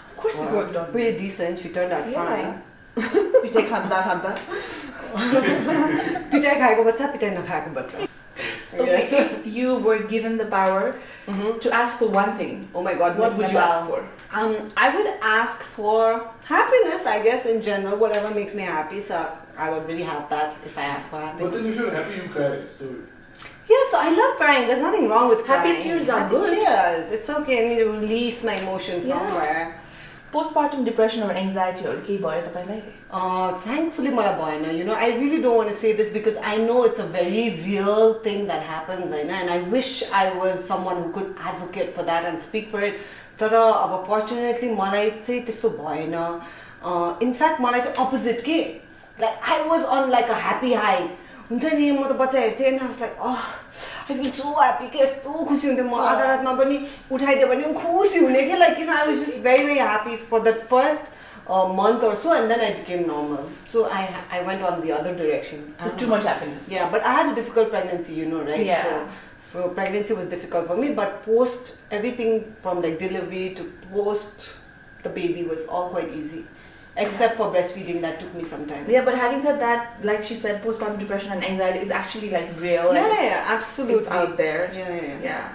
Speaker 1: Of course it worked on me.
Speaker 2: Pretty decent. She turned out fine.
Speaker 1: पिटाई खाँदा
Speaker 2: पिटाई खाएको बच्चा, पिटाई नखाएको बच्चा.
Speaker 1: Okay, if you were given the power to ask for one thing,
Speaker 2: oh my God,
Speaker 1: what would you ask for?
Speaker 2: I would ask for happiness, I guess, in general, whatever makes me happy. So I would really have that if I ask for happiness.
Speaker 4: But then if you're happy, you cry. So
Speaker 2: yeah, so I love crying. There's nothing wrong with crying.
Speaker 1: Happy tears are good.
Speaker 2: Tears. It's okay. I need to release my emotions somewhere.
Speaker 1: Postpartum depression or anxiety or केही भयो तपाईलाई?
Speaker 2: Thankfully मलाई भएन. You know, I really don't want to say this because I know it's a very real thing that happens, and I wish I was someone who could advocate for that and speak for it. तर अब fortunately मलाई चाहिँ त्यस्तो भएन. In fact मलाई चाहिँ opposite के, like I was on like a happy high. हुन्छ नि म त बच्चा हेर्थेँ and I was like, oh, I feel so happy के यस्तो खुसी हुन्थेँ म आधा रातमा पनि उठाइदियो भने पनि खुसी हुने के, like, you know, I was just very very happy for that first month or so, and then I became normal. So I went on the other direction.
Speaker 1: So too much happiness.
Speaker 2: Yeah, but I had a difficult pregnancy, you know, right?
Speaker 1: Yeah.
Speaker 2: So pregnancy was difficult for me, but post everything from like delivery to post the baby was all quite easy. Except for breastfeeding, that took me some time.
Speaker 1: Yeah, but having said that, like she said, postpartum depression and anxiety is actually like real.
Speaker 2: Yeah, absolutely.
Speaker 1: It's out there.
Speaker 2: Yeah.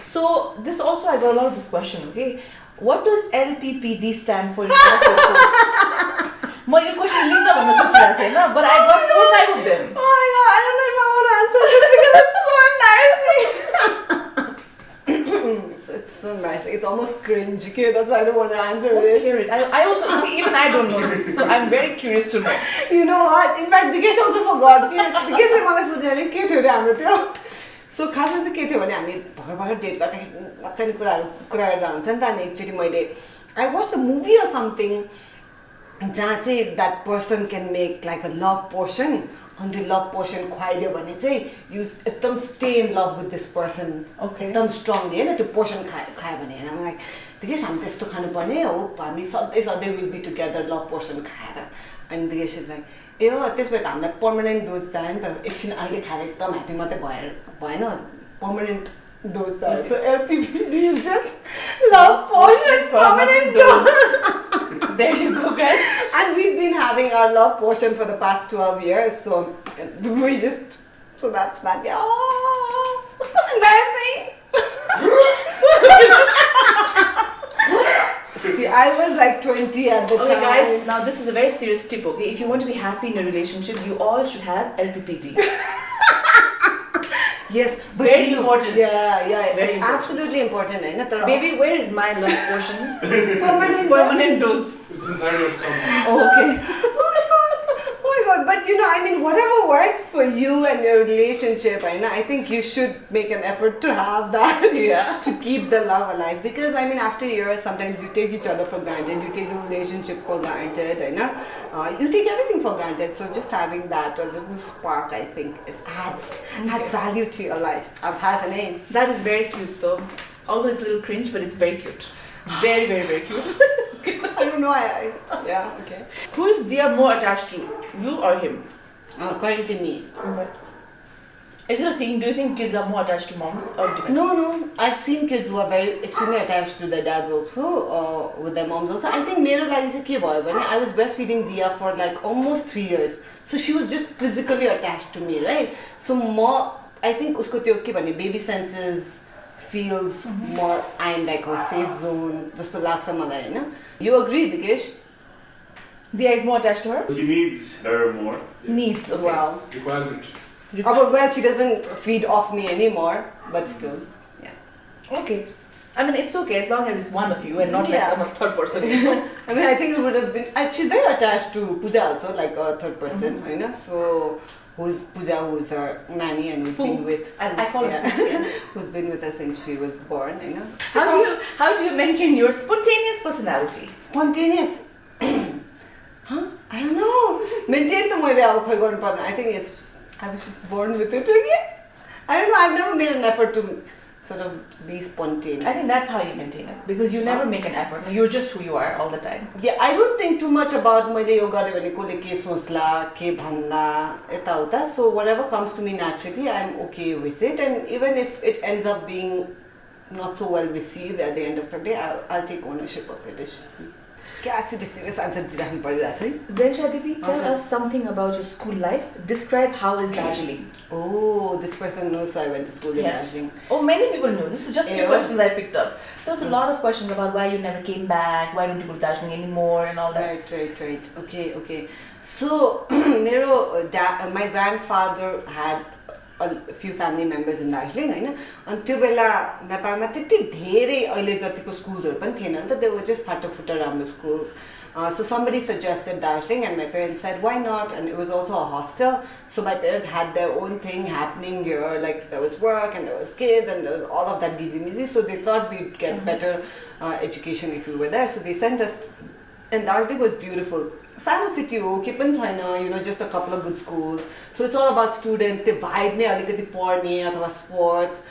Speaker 1: So this also, I got a lot of this question, okay? What does LPPD stand for? My question but I got 4 types of them.
Speaker 2: Oh my God, I don't know if I want to answer this because it's so embarrassing. It's so embarrassing. It's almost cringe. Okay, that's why I don't want to answer
Speaker 1: Let's
Speaker 2: it.
Speaker 1: hear it. I also see, even I don't know this, so I'm very curious to know.
Speaker 2: You know what? In fact, Dikesh also forgot. सो खासमा चाहिँ के थियो भने हामी भर्खर date गर्दाखेरि मजाले कुरा गरेर हुन्छ नि त अनि एकचोटि मैले I watch a movie or something जहाँ चाहिँ that person can make like a love portion अनि त्यो लभ पोर्सन खुवाइदियो भने चाहिँ यु एकदम स्टे इन लभ विथ दिस पर्सन एकदम स्ट्रङली होइन त्यो पोर्सन खायो भने होइन लाइक दिकेश हामी त्यस्तो खानुपर्ने हो हामी सधैँ विल बी टुगेदर लभ पोर्सन खाएर अनि दिकेश लाइक ए हो त्यसो भए त हामीलाई पर्मानेन्ट डोज चाहियो नि त एकछिन अहिले खाएर एकदम ह्याप्पी मात्रै भएन पर्मानेन्ट डोज चाहियो so LPV is just love portion permanent dose
Speaker 1: There you go, guys.
Speaker 2: And we've been having our love potion for the past 12 years, so that's that. Yeah. Oh, embarrassing. See, I was like 20 at the
Speaker 1: Okay,
Speaker 2: time.
Speaker 1: guys, now this is a very serious tip, okay? If you want to be happy in a relationship, you all should have LPPD.
Speaker 2: Yes, but
Speaker 1: very important.
Speaker 2: Yeah,
Speaker 1: very
Speaker 2: it's
Speaker 1: important.
Speaker 2: absolutely important.
Speaker 1: Baby, where is my love portion?
Speaker 2: Permanent
Speaker 1: dose.
Speaker 4: It's inside your stomach.
Speaker 1: Oh, okay.
Speaker 2: Oh my god, but whatever works for you and your relationship, I think you should make an effort to have that to keep the love alive. Because after years, sometimes you take each other for granted, you take the relationship for granted, you take everything for granted. So just having that a little spark, I think it adds value to your life. It has a name.
Speaker 1: That is very cute though. Although it's a little cringe, but it's very cute. Very, very, very cute.
Speaker 2: I don't know. Yeah, okay.
Speaker 1: Who is they are more attached to? You or him?
Speaker 2: Currently me.
Speaker 1: Okay. Is it a thing? Do you think kids are more attached to moms or depends?
Speaker 2: No. I've seen kids who are very extremely attached to their dads also, with their moms also. I think मेरो लागि चाहिँ के भयो भने I was breastfeeding Dia for like almost 3 years. So she was just physically attached to me, right? So more, I think उसको त्यो के भने baby senses feels more, I'm like her safe zone जस्तो लाग्छ मलाई हैन. You agree, Dikesh?
Speaker 1: Dia is more attached to her?
Speaker 5: She needs her more.
Speaker 1: Needs, okay.
Speaker 2: Wow.
Speaker 4: Requirement.
Speaker 2: Well, she doesn't feed off me anymore, but still, yeah.
Speaker 1: Okay. It's okay as long as it's one of you and not like a third person.
Speaker 2: I think it would have been. She's very attached to Pooja also, like a third person, So, who's Pooja, who's her nanny and who's been with.
Speaker 1: I call her Pooja.
Speaker 2: Who's been with us since she was born,
Speaker 1: How do you maintain your spontaneous personality?
Speaker 2: Spontaneous. Huh? I don't know. Maintain the way I think I was just born with it again. I don't know. I've never made an effort to sort of be spontaneous.
Speaker 1: I think that's how you maintain it because you never make an effort. You're just who you are all the time.
Speaker 2: Yeah, I don't think too much about मैले यो गरे भने कोले के सोच्ला के भन्ला यता उता. So whatever comes to me naturally, I'm okay with it. And even if it ends up being not so well received at the end of the day, I'll take ownership of it. It's just me. Serious answer दिराख्नु परिरहेछ है.
Speaker 1: Zenisha Didi, tell us something about your school life. Describe how is Darjeeling.
Speaker 2: Oh, this person knows so I went to school in Darjeeling.
Speaker 1: Oh, many people know. This is just few questions I picked up. There was a lot of questions about why you never came back, why don't you go to Darjeeling anymore and all that.
Speaker 2: Right. Okay. So, my grandfather had a few family members in Darjeeling, हैन. अनि त्यो बेला नेपालमा त्यति धेरै अहिले जतिको स्कुलहरु पनि थिएन नि त. They were just फाटा राम्रो schools. So somebody suggested Darjeeling and my parents said why not, and it was also a hostel, so my parents had their own thing happening here, like there was work and there was kids and there was all of that busy, so they thought we'd get better education if we were there, so they sent us. And Darjeeling was beautiful. Sano city ho, ke pani chaina, just a couple of good schools. So it's all about students. The vibe ne alikati padne athwa sports,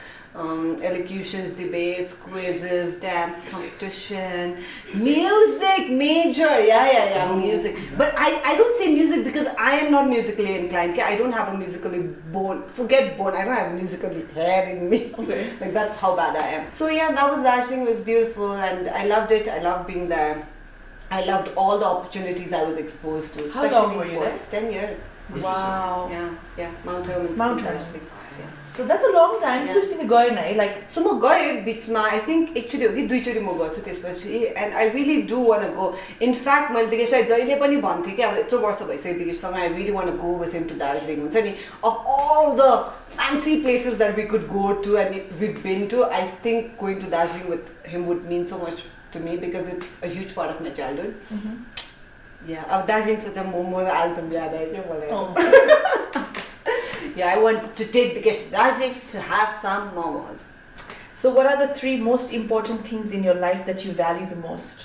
Speaker 2: elocutions, debates, quizzes, dance competition, music major. Yeah, music. But I don't say music because I am not musically inclined. I don't have a musically bone. Forget bone. I don't have musically hair in me.
Speaker 1: Okay.
Speaker 2: Like that's how bad I am. So yeah, that was Darjeeling. It was beautiful and I loved it. I loved being there. I loved all the opportunities I was exposed to, especially
Speaker 1: How long were you
Speaker 2: sports. 10 years.
Speaker 1: Wow.
Speaker 2: Yeah. Mount Herman's.
Speaker 1: Mount Herman's. So that's a long time.
Speaker 2: Yeah.
Speaker 1: Just think going like.
Speaker 2: So म गए बीचमा I think actually दुईचोटी म गएको छु त्यसपछि and I really do want to go. In fact मैले दिकेशलाई जहिले पनि भन्थे कि अब यत्रो वर्ष भइसक्यो दिकेशसँग I really want to go with him to Darjeeling. हुन्छ नि, of all the fancy places that we could go to and we've been to, I think going to Darjeeling with him would mean so much to me because it's a huge part of my childhood. Yeah, अब दार्जिलिङ सोचा मोमो र आलुदम याद आयो के मलाई. Yeah, I want to take the kids to Darjeeling to have some momos.
Speaker 1: So what are the 3 most important things in your life that you value the most?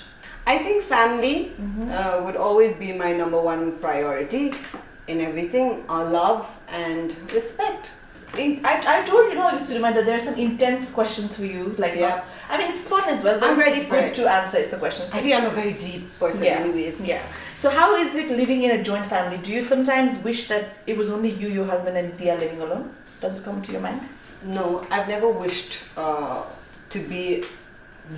Speaker 2: I think family would always be my number 1 priority in everything. Love and respect.
Speaker 1: I told you, used to remind that there are some intense questions for you. Like,
Speaker 2: Yeah.
Speaker 1: I mean, it's fun as well. But
Speaker 2: I'm ready
Speaker 1: it's
Speaker 2: for
Speaker 1: good
Speaker 2: it.
Speaker 1: to answer the questions.
Speaker 2: I think I'm a very deep person anyways.
Speaker 1: Yeah. So how is it living in a joint family? Do you sometimes wish that it was only you, your husband, and Dia living alone? Does it come to your mind?
Speaker 2: No, I've never wished to be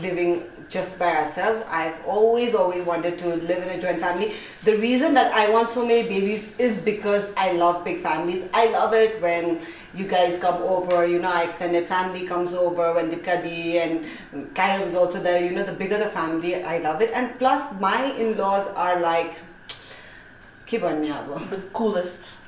Speaker 2: living just by ourselves. I've always wanted to live in a joint family. The reason that I want so many babies is because I love big families. I love it when you guys come over, our extended family comes over, when Dipka Di and Kairav is also there, the bigger the family, I love it. And plus my in-laws are like,
Speaker 1: The coolest.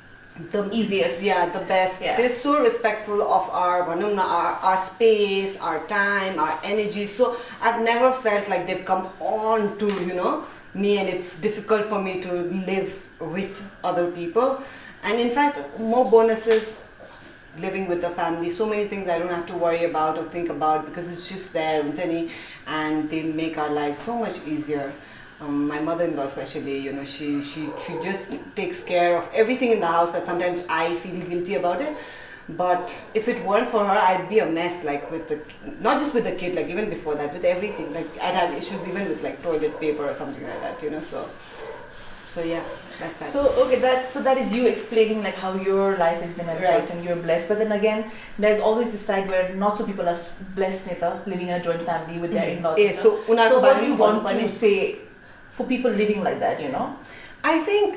Speaker 2: the
Speaker 1: easiest.
Speaker 2: Yeah, the best.
Speaker 1: Yeah.
Speaker 2: They're so respectful of our space, our time, our energy. So I've never felt like they've come on to, me, and it's difficult for me to live with other people. And in fact, more bonuses living with the family. So many things I don't have to worry about or think about because it's just there, and they make our lives so much easier. My mother-in-law especially, she just takes care of everything in the house that sometimes I feel guilty about it. But if it weren't for her, I'd be a mess, like not just with the kid, like even before that, with everything. Like I'd have issues even with like toilet paper or something like that, So yeah, that's that.
Speaker 1: So okay, that is you explaining like how your life has been
Speaker 2: Right.
Speaker 1: and you're blessed. But then again, there's always this side where not so people are blessed, Nita, living in a joint family with their in-laws. and
Speaker 2: So,
Speaker 1: stuff. So what do you want
Speaker 2: bunny.
Speaker 1: to say for people living like that,
Speaker 2: I think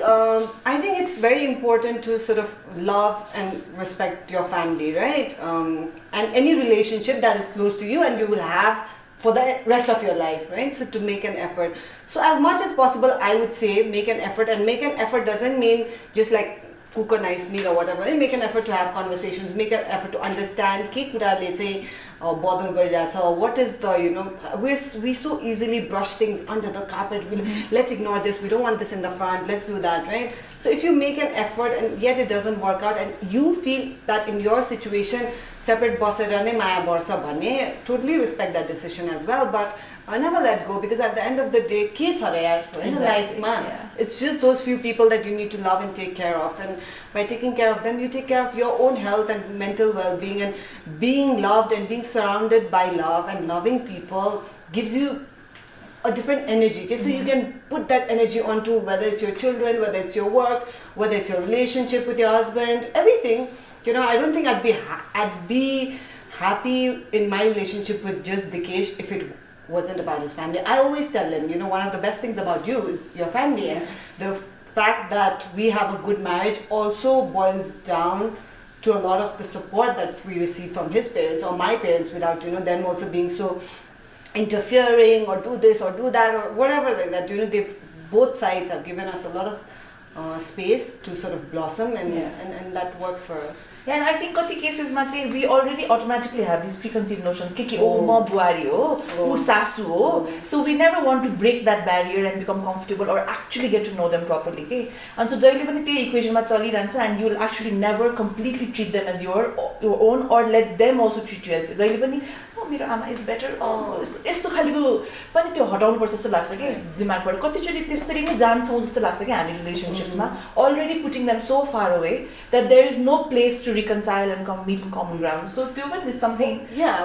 Speaker 2: it's very important to sort of love and respect your family, right? And any relationship that is close to you and you will have for the rest of your life, right? So to make an effort. So as much as possible, I would say make an effort. And make an effort doesn't mean just like cook a nice meal or whatever. Make an effort to have conversations. Make an effort to understand. Let's say, what is the, we so easily brush things under the carpet. Let's ignore this. We don't want this in the front. Let's do that, right? So if you make an effort and yet it doesn't work out and you feel that in your situation, separate maya totally respect that decision as well. But I never let go because at the end of the day, kids are in life, man.
Speaker 1: Yeah.
Speaker 2: It's just those few people that you need to love and take care of. And by taking care of them, you take care of your own health and mental well-being. And being loved and being surrounded by love and loving people gives you a different energy. Okay? So you can put that energy onto whether it's your children, whether it's your work, whether it's your relationship with your husband, everything. I don't think I'd be happy in my relationship with just Dikesh if it wasn't about his family. I always tell him, one of the best things about you is your family. And the fact that we have a good marriage also boils down to a lot of the support that we receive from his parents or my parents without, them also being so interfering or do this or do that or whatever like that. Both sides have given us a lot of space to sort of blossom and that works for us.
Speaker 1: Yeah, and I think in cases we already automatically have these preconceived notions. Ma buhari ho, u sasu ho. So we never want to break that barrier and become comfortable or actually get to know them properly. And so jaile pani tyo equation ma chalirancha and you will actually never completely treat them as your own or let them also treat you as jaile pani मेरो आमा is better यस्तो खालीको पनि त्यो हटाउनु पर्छ जस्तो लाग्छ के दिमागबाट कतिचोटि त्यसरी नै जान्छौँ जस्तो लाग्छ के हामी रिलेसनशिप्समा already putting them so far away that there is no place to reconcile and come meet in common ground so त्यो पनि is something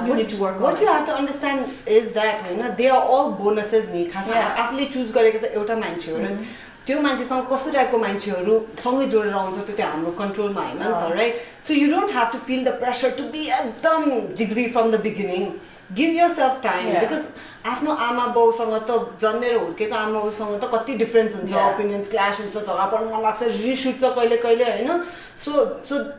Speaker 1: you need to work
Speaker 2: what you have to understand is that they are all bonuses नि खास आफूले choose गरेको त एउटा मान्छे हो र त्यो मान्छेसँग कस्तो टाइपको मान्छेहरू सँगै जोडेर आउँछ त्यो हाम्रो कन्ट्रोलमा हैन नि त right so you don't have to feel the pressure to be एकदम जिग्री from the beginning give yourself time because आफ्नो आमा बाउसँग त जन्मेर हुर्केको आमा बाउसँग त कति डिफरेन्स हुन्छ ओपिनियन्स क्ल्यास हुन्छ झगडा पर्न मन लाग्छ रिस उठ्छ कहिले कहिले हैन so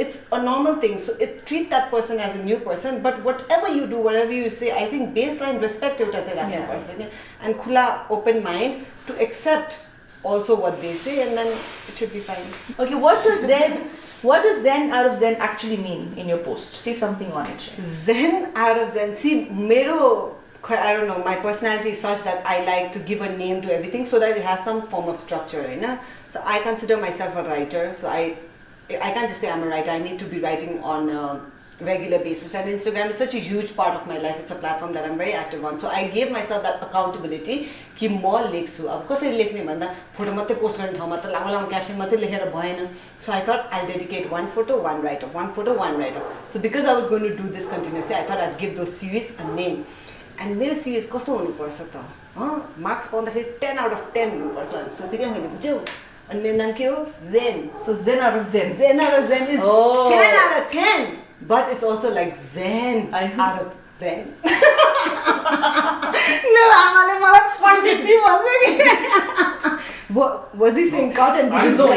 Speaker 2: it's a normal thing so it treat that person as a new person but whatever you do whatever you say I think baseline respect एउटा चाहिँ राख्नुपर्छ क्या एन्ड खुला open mind to accept also what they say and then it should be fine.
Speaker 1: Okay, what does Zen out of Zen actually mean in your post? Say something on it.
Speaker 2: Zen out of Zen. See, I don't know, my personality is such that I like to give a name to everything so that it has some form of structure, right? So I consider myself a writer, so I I can't just say I'm a writer. I need to be writing on a regular basis. And Instagram is such a huge part of my life. It's a platform that I'm very active on. So I gave myself that accountability कि म लेख्छु अब कसरी लेख्ने भन्दा photo मात्रै post गर्ने ठाउँमा त लामो लामो क्याप्सन मात्रै लेखेर भएन. So I thought I'll dedicate one photo, one write-up, one photo, one write-up. So because I was going to do this continuously, I thought I'd give those series a name. And मेरो series कस्तो हुनुपर्छ त marks पाउँदाखेरि 10 out of 10 हुनुपर्छ अनि सोचेको मैले बुझ्यौ अनि मेरो नाम के हो Zen.
Speaker 1: So Zen out of Zen.
Speaker 2: Zen out of Zen is 10 out of 10. But it's also like Zen out of Zen. मेरो आमाले मलाई पण्डितजी भन्छ कि was he saying cut and
Speaker 4: I
Speaker 1: no,
Speaker 4: know.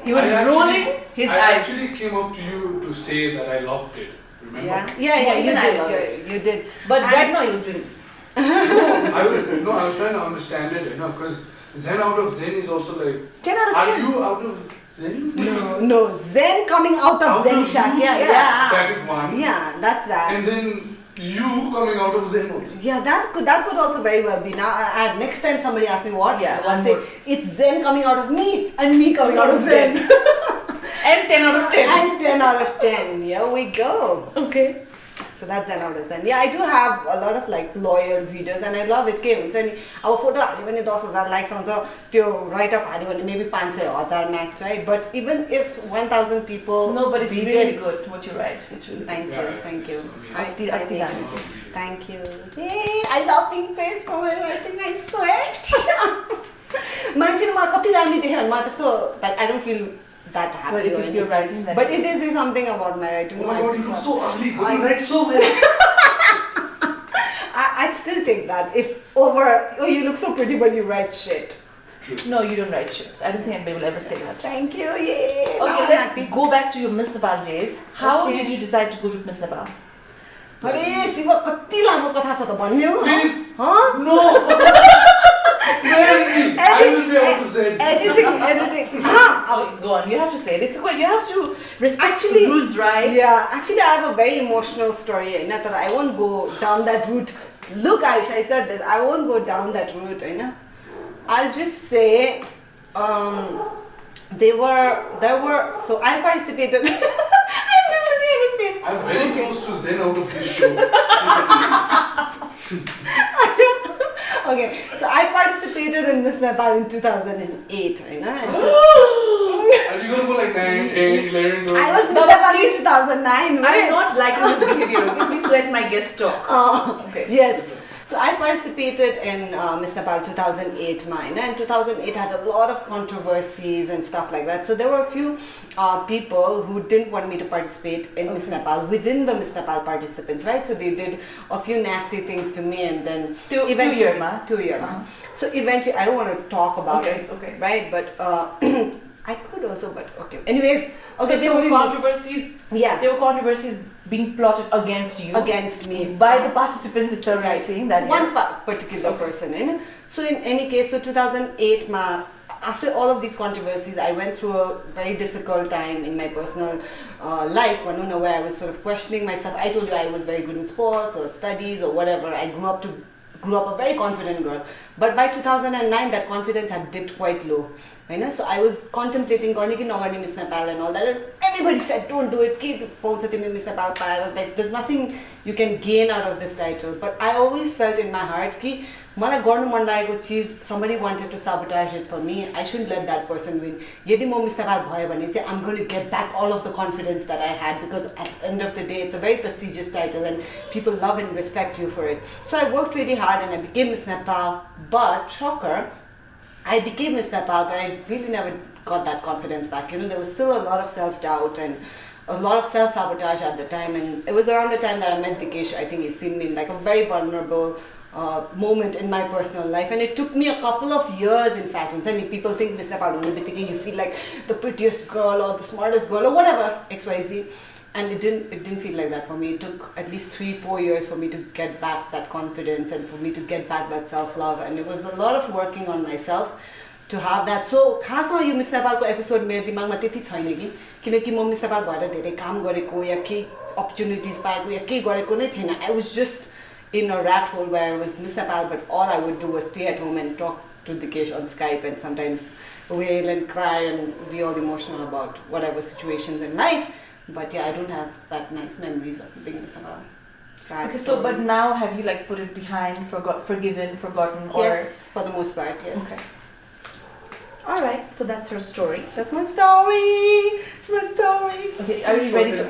Speaker 1: he was rolling his
Speaker 4: I
Speaker 1: eyes.
Speaker 4: actually came up to you to say that I loved it. Remember?
Speaker 2: Yeah,
Speaker 1: Even I love it.
Speaker 2: you did.
Speaker 1: But right now he was doing this.
Speaker 4: I was trying to understand it, because Zen out of Zen is also like
Speaker 1: 10 out of 10.
Speaker 4: Are you out of Zen?
Speaker 2: No, Zen coming out of Zenisha.
Speaker 4: you?
Speaker 2: Yeah.
Speaker 4: That is one.
Speaker 2: Yeah, that's that.
Speaker 4: And then you coming out of Zen also.
Speaker 2: Yeah, that could also very well be. Now, next time somebody asks me what, I'll say it's Zen coming out of me and me coming out of Zen.
Speaker 1: And 10 out of 10.
Speaker 2: And 10 out of 10. Here we go.
Speaker 1: Okay.
Speaker 2: So that's Zen out of Zen. Yeah, I do have a lot of like loyal readers and I love it. Our photo हाल्यो भने 10,000 likes हुन्छ त्यो write up हाल्यो भने maybe 500,000 max, right? But even if 1,000 people
Speaker 1: No, but it's
Speaker 2: read
Speaker 1: really
Speaker 2: it,
Speaker 1: good what you write. It's really
Speaker 2: Thank you. Thank you. Yay, I love being praised for my writing, I swear. मान्छेले मलाई कति राम्रो देख्यो भने मलाई त्यस्तो like I don't feel that happy.
Speaker 1: But if it's your writing, then
Speaker 2: but if they say something about my writing,
Speaker 4: Oh my god, you look so ugly, but you write so well.
Speaker 2: I'd still take that. If you look so pretty but you write shit.
Speaker 4: True.
Speaker 1: No, you don't write shit. I don't think anybody will ever say that.
Speaker 2: Thank you, yay.
Speaker 1: Okay, let's go back to your Miss Nepal days. How did you decide to go to Miss Nepal?
Speaker 2: अरे शिव कति लामो कथा छ त भन्ने हो
Speaker 4: Please. No. I will be able to say it.
Speaker 2: Editing.
Speaker 1: Go on, you have to say it. It's good. You have to respect
Speaker 2: Actually,
Speaker 1: the rules, right?
Speaker 2: Yeah, actually I have a very emotional story. That I won't go down that route. Look, Ayush, I said this. I won't go down that route. I'll just say, there were. So I participated.
Speaker 4: I'm very close to Zen out of this show.
Speaker 2: Okay, so I participated in Miss Nepal in 2008,
Speaker 4: Are you gonna go like 9, 10, 11?
Speaker 2: I was Miss Nepal in 2009, right?
Speaker 1: I'm not liking this behavior. Okay, please let my guest talk. Okay.
Speaker 2: Yes. So I participated in Miss Nepal 2008 mine, and 2008 had a lot of controversies and stuff like that. So there were a few people who didn't want me to participate in Miss Nepal within the Miss Nepal participants, right? So they did a few nasty things to me, and then eventually 2 years. So eventually, I don't want to talk about it, right? But I could also, but okay. Anyways, okay.
Speaker 1: So there were controversies.
Speaker 2: Yeah,
Speaker 1: there were controversies being plotted against you.
Speaker 2: Against me
Speaker 1: by the participants itself.
Speaker 2: Right.
Speaker 1: You're saying that
Speaker 2: one particular person. So in any case, so 2008, after all of these controversies, I went through a very difficult time in my personal life. Where I was sort of questioning myself. I told you I was very good in sports or studies or whatever. I grew up a very confident girl. But by 2009, that confidence had dipped quite low. So I was contemplating going to Miss Nepal and all that. And everybody said, don't do it. Miss Nepal. Like, there's nothing you can gain out of this title. But I always felt in my heart that somebody wanted to sabotage it for me. I shouldn't let that person win. I'm going to get back all of the confidence that I had, because at the end of the day, it's a very prestigious title and people love and respect you for it. So I worked really hard and I became Miss Nepal. But, shocker, I became Miss Nepal, but I really never got that confidence back. There was still a lot of self-doubt and a lot of self-sabotage at the time. And it was around the time that I met Dikesh. I think he's seen me in like a very vulnerable moment in my personal life. And it took me a couple of years, in fact. And people think Miss Nepal, you feel like the prettiest girl or the smartest girl or whatever, XYZ. And it didn't feel like that for me. It took at least 3-4 years for me to get back that confidence and for me to get back that self-love. And it was a lot of working on myself to have that. So, खासमा यो Miss Nepal को episode मेरो दिमागमा त्यति छैन कि किनकि म Miss Nepal भएर धेरै काम गरेको या केही opportunities पाएको या केही गरेको नै थिएन. I was just in a rat hole where I was Miss Nepal, but all I would do was stay at home and talk to Dikesh on Skype, and sometimes it wail and cry and be all emotional about whatever situations in life. But yeah, I don't have that nice memories of being sad.
Speaker 3: Okay, so but now have you like put it behind, forgiven, forgotten, or?
Speaker 2: Yes, for the most part, yes.
Speaker 3: Okay. All right, so that's her story.
Speaker 2: That's my story. It's my story.
Speaker 3: Okay, are you ready to?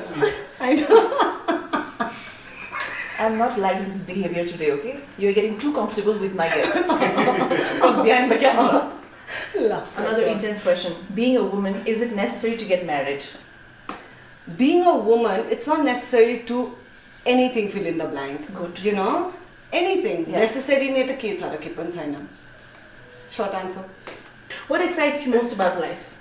Speaker 2: I know.
Speaker 3: I'm not liking this behavior today. Okay, you're getting too comfortable with my guest. From behind the camera. Another intense question: being a woman, is it necessary to get married?
Speaker 2: Being a woman, it's not necessary to anything fill in the blank.
Speaker 3: Good.
Speaker 2: You know, anything.
Speaker 3: Yeah.
Speaker 2: Necessary ne ta ke chara ke pani chaina. Short answer.
Speaker 3: What excites you most about life?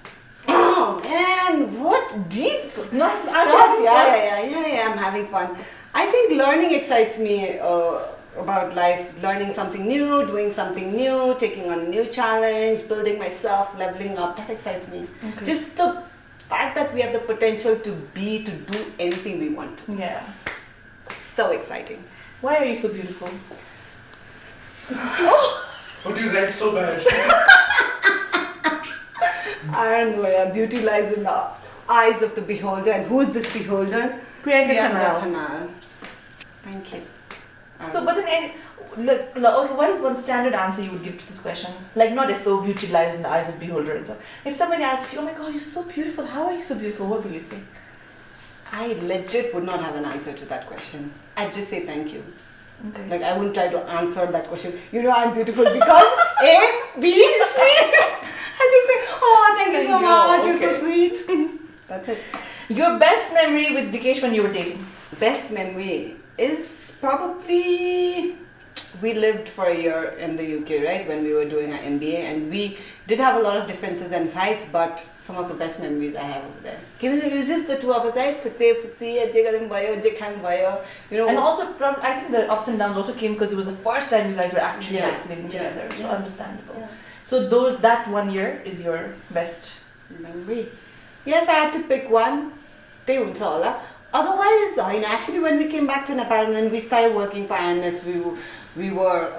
Speaker 2: Oh man, what deep stuff.
Speaker 3: No, I'm having fun.
Speaker 2: Yeah, I'm having fun. I think learning excites me about life, learning something new, doing something new, taking on a new challenge, building myself, leveling up, that excites me.
Speaker 3: Okay.
Speaker 2: Just the fact that we have the potential to do anything we want.
Speaker 3: Yeah.
Speaker 2: So exciting.
Speaker 3: Why are you so beautiful?
Speaker 4: But you read so bad.
Speaker 2: I don't know, yeah, beauty lies in the eyes of the beholder. And who is this beholder?
Speaker 3: Priyanka Khanal.
Speaker 2: Khanal. Thank you.
Speaker 3: So, but then, okay, what is one standard answer you would give to this question? Like, not as though beauty lies in the eyes of beholder and so. If somebody asks you, oh my god, you're so beautiful, how are you so beautiful? What will you say?
Speaker 2: I legit would not have an answer to that question. I'd just say thank you.
Speaker 3: Okay.
Speaker 2: Like, I wouldn't try to answer that question. You know, I'm beautiful because A, B, C. I just say, oh, thank you so much. You're so sweet. That's it.
Speaker 3: Your best memory with Dikesh when you were dating?
Speaker 2: Best memory is probably we lived for a year in the UK, right, when we were doing our MBA, and we did have a lot of differences and fights, but some of the best memories I have over there. It was just the two of us, right? You know.
Speaker 3: And also, I think the ups and downs also came because it was the first time you guys were actually like, living together. So understandable.
Speaker 2: Yeah.
Speaker 3: So that 1 year is your best
Speaker 2: memory. Yeah, if I had to pick one, otherwise, actually when we came back to Nepal and then we started working for IMS, we were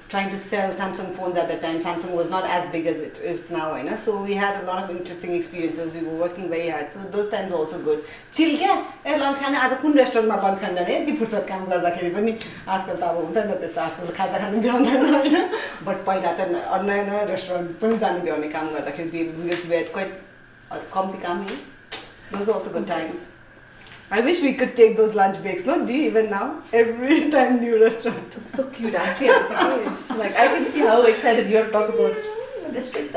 Speaker 2: trying to sell Samsung phones at the time. Samsung was not as big as it is now, so we had a lot of interesting experiences. We were working very hard, so those times were also good. Chill kya? Lunch khane aaj kun restaurant ma lunch khane jane yati fursat काम गर्दाखेरि पनि आजकल त अब हुँदैन त्यस्तो आजकल खाजा खानु भ्याउँदैन हैन बट पहिला त नयाँ नयाँ रेस्टुरेन्ट पनि जानु भ्याउने काम गर्दाखेरि we had quite कम्ती काम नि. Those are also good times. I wish we could take those lunch breaks, no? Do you even now? Every time new restaurant.
Speaker 3: So cute, I see. Like, I can see how excited you are to talk about restaurant.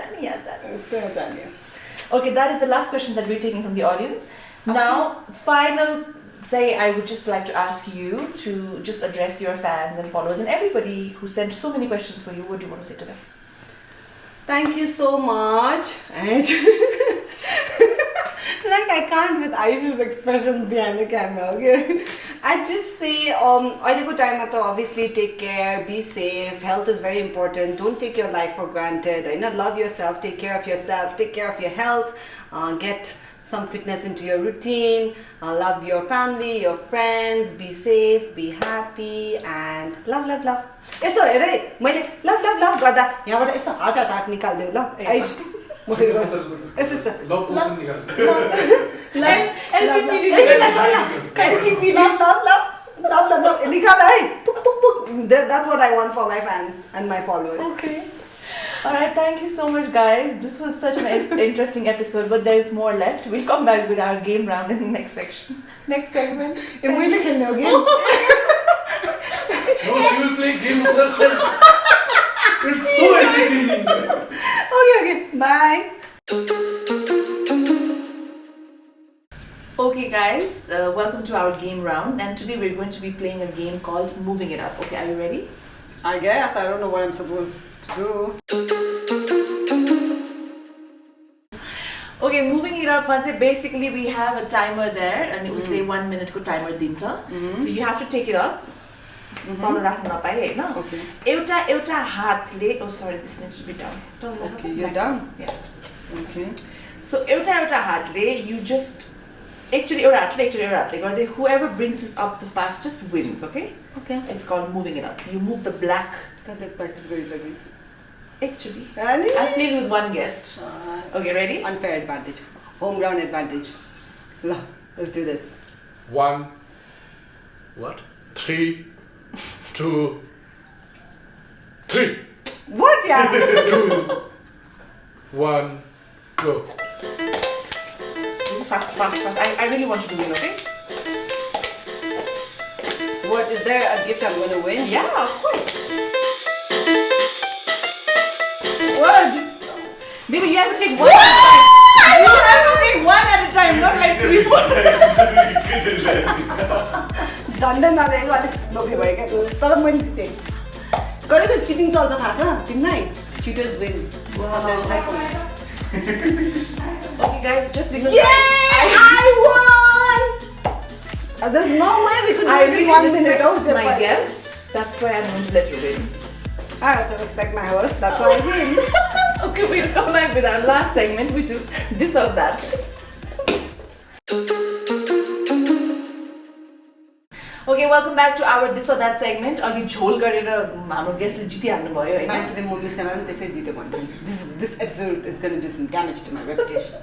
Speaker 3: Okay, that is the last question that we're taking from the audience. Now, final say, I would just like to ask you to just address your fans and followers and everybody who sent so many questions for you. What do you want to say to them?
Speaker 2: Thank you so much. Like I can't with Aisha's expressions behind the camera, okay? I just say, good time obviously take care, be safe, health is very important, don't take your life for granted, love yourself, take care of yourself, take care of your health, get some fitness into your routine, love your family, your friends, be safe, be happy, and love. यस्तो हेरे मैले लभ गर्दा यहाँबाट यस्तो heart attack निकाल्दिउ ल आइश म फेरि गर्छु यस्तो
Speaker 4: लभ पोसन निकाल्छु
Speaker 2: लभ निकाल है पुक पुक पुक. That's what I want for my fans and my followers.
Speaker 3: Okay. Alright, thank you so much guys. This was such an interesting episode, but there is more left. We'll come back with our game round in the next section. Next segment.
Speaker 2: मैले खेल्ने हो game.
Speaker 4: No, she will play game with herself. It's so entertaining.
Speaker 2: Okay, bye.
Speaker 3: Okay guys, welcome to our game round, and today we're going to be playing a game called Moving It Up. Okay, are you ready?
Speaker 2: I guess. I don't know what I'm supposed to do.
Speaker 3: Okay, moving it up, basically we have a timer there and it was 1 minute ko timer dinsa. So you have to take it up.
Speaker 2: Okay.
Speaker 3: Euta hatle, oh sorry, this needs to be down.
Speaker 2: Okay, you're down?
Speaker 3: Yeah.
Speaker 2: Okay.
Speaker 3: So euta hatle, you just actually euta whoever brings this up the fastest wins, okay?
Speaker 2: Okay.
Speaker 3: It's called moving it up. You move the black.
Speaker 2: Practice very
Speaker 3: Actually,
Speaker 2: Really?
Speaker 3: I've played with one guest. Okay, ready?
Speaker 2: Unfair advantage. Home ground advantage. Let's do this.
Speaker 4: 1, what? 3, 2, 3.
Speaker 2: What, yeah?
Speaker 4: 2, 1, go.
Speaker 3: Fast. I really want you to win, okay?
Speaker 2: What, is there a gift I'm gonna win?
Speaker 3: Yeah, of course.
Speaker 2: What?
Speaker 3: Baby, you have to take one at a time. You have to take one at a time, not like 3, 4.
Speaker 2: झन्डै नदिएको अलिक लोभी भयो क्या तर मैले जितेँ कहिलेको cheating चल्छ थाहा छ तिमीलाई cheaters win
Speaker 3: Okay, guys, just because
Speaker 2: I won! There's no way we could
Speaker 3: I
Speaker 2: win in
Speaker 3: really
Speaker 2: 1 minute.
Speaker 3: respect my guest. That's why I'm going to let you win.
Speaker 2: I also respect my host, that's why I win.
Speaker 3: Okay, we'll come back with our last segment, which is this or that. Okay, welcome back to our this or that segment. अघि झोल गरेर हाम्रो गेस्टले जितिहाल्नु भयो हैन
Speaker 2: मान्छेले म मिस्नेमा पनि त्यसै जित्यो भन्थ्यो this episode is going to do some damage to my reputation.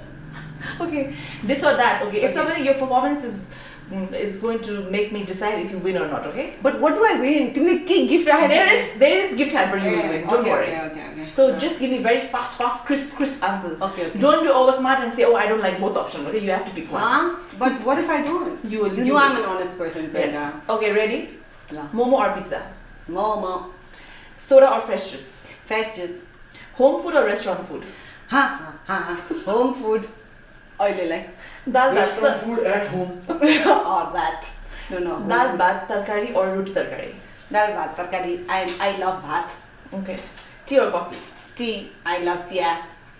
Speaker 3: Okay, this or that. Okay, if somebody your performance is going to make me decide if you win or not, okay?
Speaker 2: But what do I win? तिमीले के gift राखेको
Speaker 3: There is gift hamper you will win. Don't worry.
Speaker 2: Okay.
Speaker 3: So just give me very fast, crisp answers.
Speaker 2: Okay.
Speaker 3: Don't be over smart and say, oh, I don't like both options. Okay, you have to pick one.
Speaker 2: But what if I don't?
Speaker 3: You will.
Speaker 2: You know I'm an honest person, Priyanka.
Speaker 3: Yes. Okay, ready?
Speaker 2: Yeah.
Speaker 3: Momo or pizza?
Speaker 2: Momo.
Speaker 3: Soda or fresh juice?
Speaker 2: Fresh juice.
Speaker 3: Home food or restaurant food?
Speaker 2: Ha. Home food. Oily.
Speaker 3: Dal
Speaker 4: Restaurant
Speaker 3: bhat,
Speaker 4: food at home.
Speaker 2: Or that. No.
Speaker 3: dal bhat tarkari or roti tarkari?
Speaker 2: Dal bhat, tarkari. I love bhat.
Speaker 3: Okay. Tea or coffee?
Speaker 2: Tea. I love tea.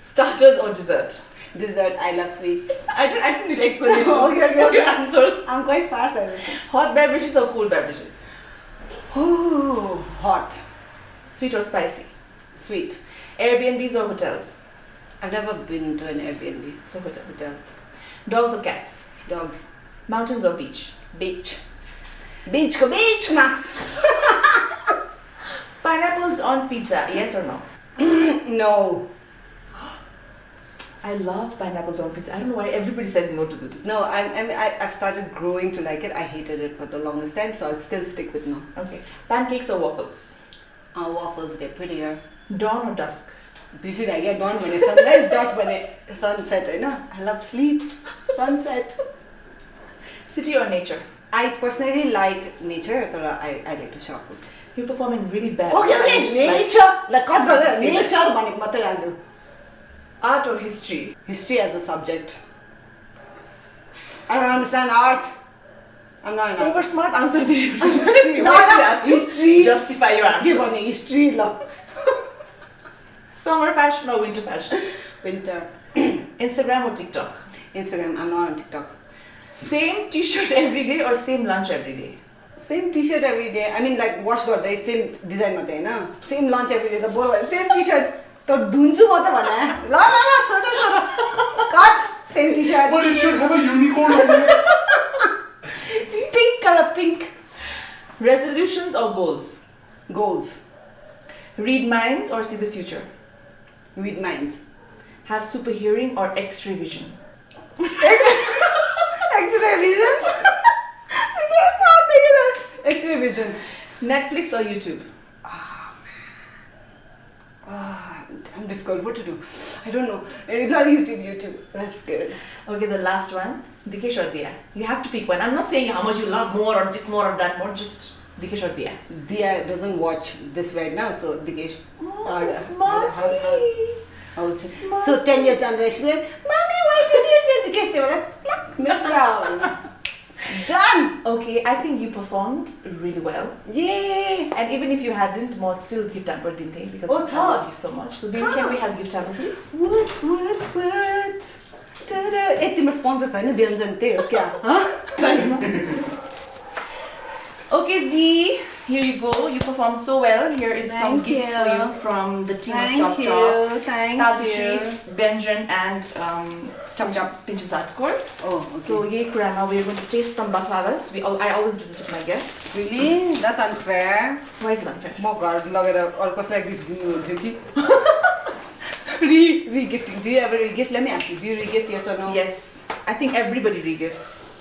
Speaker 3: Starters or dessert?
Speaker 2: Dessert. I love sweets.
Speaker 3: I don't need explanation
Speaker 2: Okay.
Speaker 3: for your answers.
Speaker 2: I'm quite fast at it.
Speaker 3: Hot beverages or cool beverages?
Speaker 2: Ooh, hot.
Speaker 3: Sweet or spicy?
Speaker 2: Sweet.
Speaker 3: Airbnbs or hotels?
Speaker 2: I've never been to an Airbnb.
Speaker 3: So hotels.
Speaker 2: Hotel.
Speaker 3: Dogs or cats?
Speaker 2: Dogs.
Speaker 3: Mountains or beach?
Speaker 2: Beach. Beach ma.
Speaker 3: Pineapples on pizza, yes or no?
Speaker 2: No.
Speaker 3: I love pineapples on pizza. I don't know why everybody says no to this.
Speaker 2: No, I've started growing to like it. I hated it for the longest time, so I'll still stick with no.
Speaker 3: Okay. Pancakes or waffles?
Speaker 2: Our waffles get prettier.
Speaker 3: Dawn or dusk?
Speaker 2: Busy like yeah, dawn when sunrise, dusk when sunset. I love sleep. Sunset.
Speaker 3: City or nature?
Speaker 2: I personally like nature, but I like to shop.
Speaker 3: You're performing really bad.
Speaker 2: Okay,
Speaker 3: I just
Speaker 2: nature. Like cut
Speaker 3: Just say
Speaker 2: nature भनेको मात्रै राख्दो.
Speaker 3: Art or history?
Speaker 2: History as a subject. I don't understand art. I'm not an artist.
Speaker 3: Over smart answer did you
Speaker 2: No,
Speaker 3: have to
Speaker 2: history.
Speaker 3: justify your answer.
Speaker 2: Give me history la.
Speaker 3: Summer fashion or winter fashion?
Speaker 2: Winter.
Speaker 3: Instagram or TikTok?
Speaker 2: Instagram. I'm not on TikTok.
Speaker 3: Same t-shirt every day or same lunch every day?
Speaker 2: Same t-shirt every day. I mean like wash गर्दै same design मात्रै हैन. Same lunch every day. The bowl same t-shirt. त धुन्छु म त भने. ल छोटो. Cut. Same t-shirt.
Speaker 4: But it should have a unicorn on it.
Speaker 2: Pink color pink.
Speaker 3: Resolutions or goals?
Speaker 2: Goals.
Speaker 3: Read minds or see the future?
Speaker 2: Read minds.
Speaker 3: Have super hearing or x-ray vision?
Speaker 2: X-ray vision. X-ray vision.
Speaker 3: Netflix or YouTube?
Speaker 2: I'm difficult. What to do? I don't know. YouTube. That's good.
Speaker 3: Okay, the last one. Dikesh or Diya? You have to pick one. I'm not saying how much you love more or this more or that more. Just Dikesh or Diya.
Speaker 2: Diya doesn't watch this right now, so Dikesh.
Speaker 3: Smarty.
Speaker 2: So 10 years down the line, she'll be like, Mommy, why did you say Dikesh? They were like, no. Done.
Speaker 3: Okay, I think you performed really well.
Speaker 2: Yay.
Speaker 3: And even if you hadn't, more still gift hamper didn't they? Because I love you so much. So baby, can we have gift hamper, please?
Speaker 2: What? यति sponsor छैन व्यञ्जन त्यही हो क्या
Speaker 3: Okay, Z, here you go. You performed so well. Here is some
Speaker 2: Thank
Speaker 3: gifts
Speaker 2: you.
Speaker 3: for you from the team of Chop
Speaker 2: Thank
Speaker 3: Chop.
Speaker 2: you. Thank
Speaker 3: Tazu
Speaker 2: you.
Speaker 3: Sheets, Benjan, and Chop Chop Pinches Hardcore.
Speaker 2: Oh, okay.
Speaker 3: So, yay, Kurama, we're going to taste some baklavas. I always do this with my guests.
Speaker 2: Really? That's unfair.
Speaker 3: Why is it unfair?
Speaker 2: म घर लगेर अरू कसैलाई gift दिनुहुन्थ्यो कि Regifting. Do you ever regift? Let me ask you. Do you regift? Yes or no?
Speaker 3: Yes, I think everybody regifts.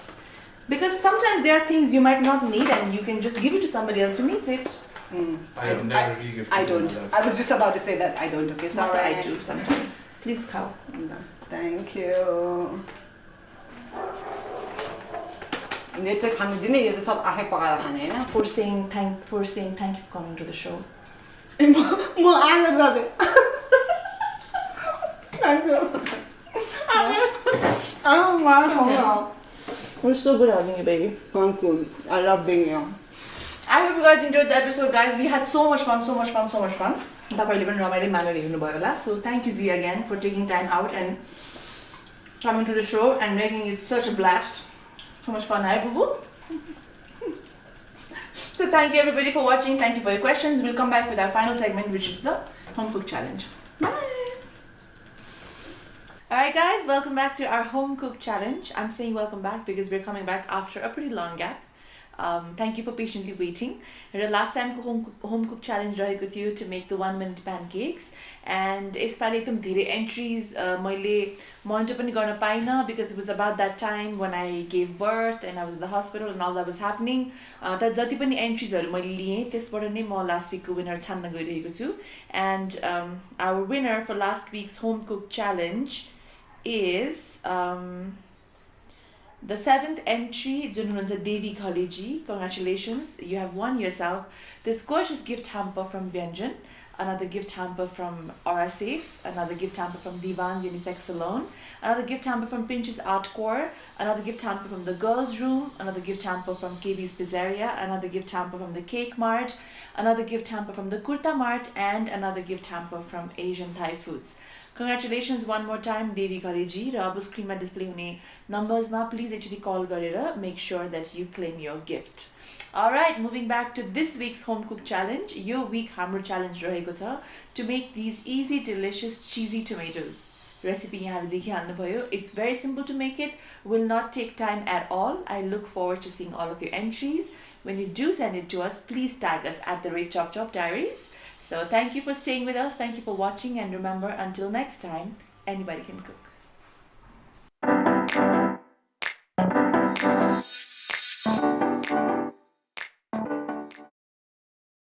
Speaker 3: Because sometimes there are things you might not need and you can just give it to somebody else who needs it.
Speaker 4: I have never regifted.
Speaker 2: I don't. I was just about to say that I don't. Okay,
Speaker 3: Not that
Speaker 2: sorry.
Speaker 3: I do sometimes. Please cow.
Speaker 2: No, thank you. Net चाहिँ खानु दिने यो चाहिँ सब आफै पकाएर खाने हैन
Speaker 3: For saying thank you for coming to the show.
Speaker 2: म आएर गरे thank you
Speaker 3: We're so good at having you, baby.
Speaker 2: Thank you. I love being here.
Speaker 3: I hope you guys enjoyed the episode, guys. We had so much fun. तपाईले पनि रमाइलो मानेर हेर्नु भयो होला. So thank you Z again for taking time out and coming to the show and making it such a blast. So much fun, boo boo. So thank you everybody for watching. Thank you for your questions. We'll come back with our final segment, which is the home cook challenge. Bye. Alright guys, welcome back to our home cook challenge. I'm saying welcome back because we're coming back after a pretty long gap. Thank you for patiently waiting. The last time home cook challenge रहेको थियो to make the 1-minute pancakes and यसपालि एकदम धेरै entries मैले monitor पनि गर्न पाइनँ because it was about that time when I gave birth and I was in the hospital and all that was happening. तर जति पनि entries हरु मैले लिएँ त्यसबाट नै म last week को winner छान्न गइरहेको छु and our winner for last week's home cook challenge is the 7th entry, Jununanta Devi Khaliji. Congratulations, you have won yourself this gorgeous gift hamper from Vyanjan, another gift hamper from Aura Safe, another gift hamper from Divan's Unisex Salon, another gift hamper from Pinch's Art Core, another gift hamper from the Girls Room, another gift hamper from KB's Pizzeria, another gift hamper from the Cake Mart, another gift hamper from the Kurta Mart, and another gift hamper from Asian Thai Foods. Congratulations one more time, Devi Khaliji. र अब स्क्रिनमा display हुने नम्बर्समा please एकचोटि कल गरेर make sure that you claim your gift. Alright, moving back to this week's home cook challenge. Yo week हाम्रो challenge रहेको छ to make these easy, delicious, cheesy tomatoes. Recipe यहाँले देखिहाल्नुभयो. It's very simple to make it. Will not take time at all. I look forward to seeing all of your entries. When you do send it to us, please tag us at @Chop Chop Diaries. So thank you for staying with us. Thank you for watching. And remember, until next time, anybody can cook.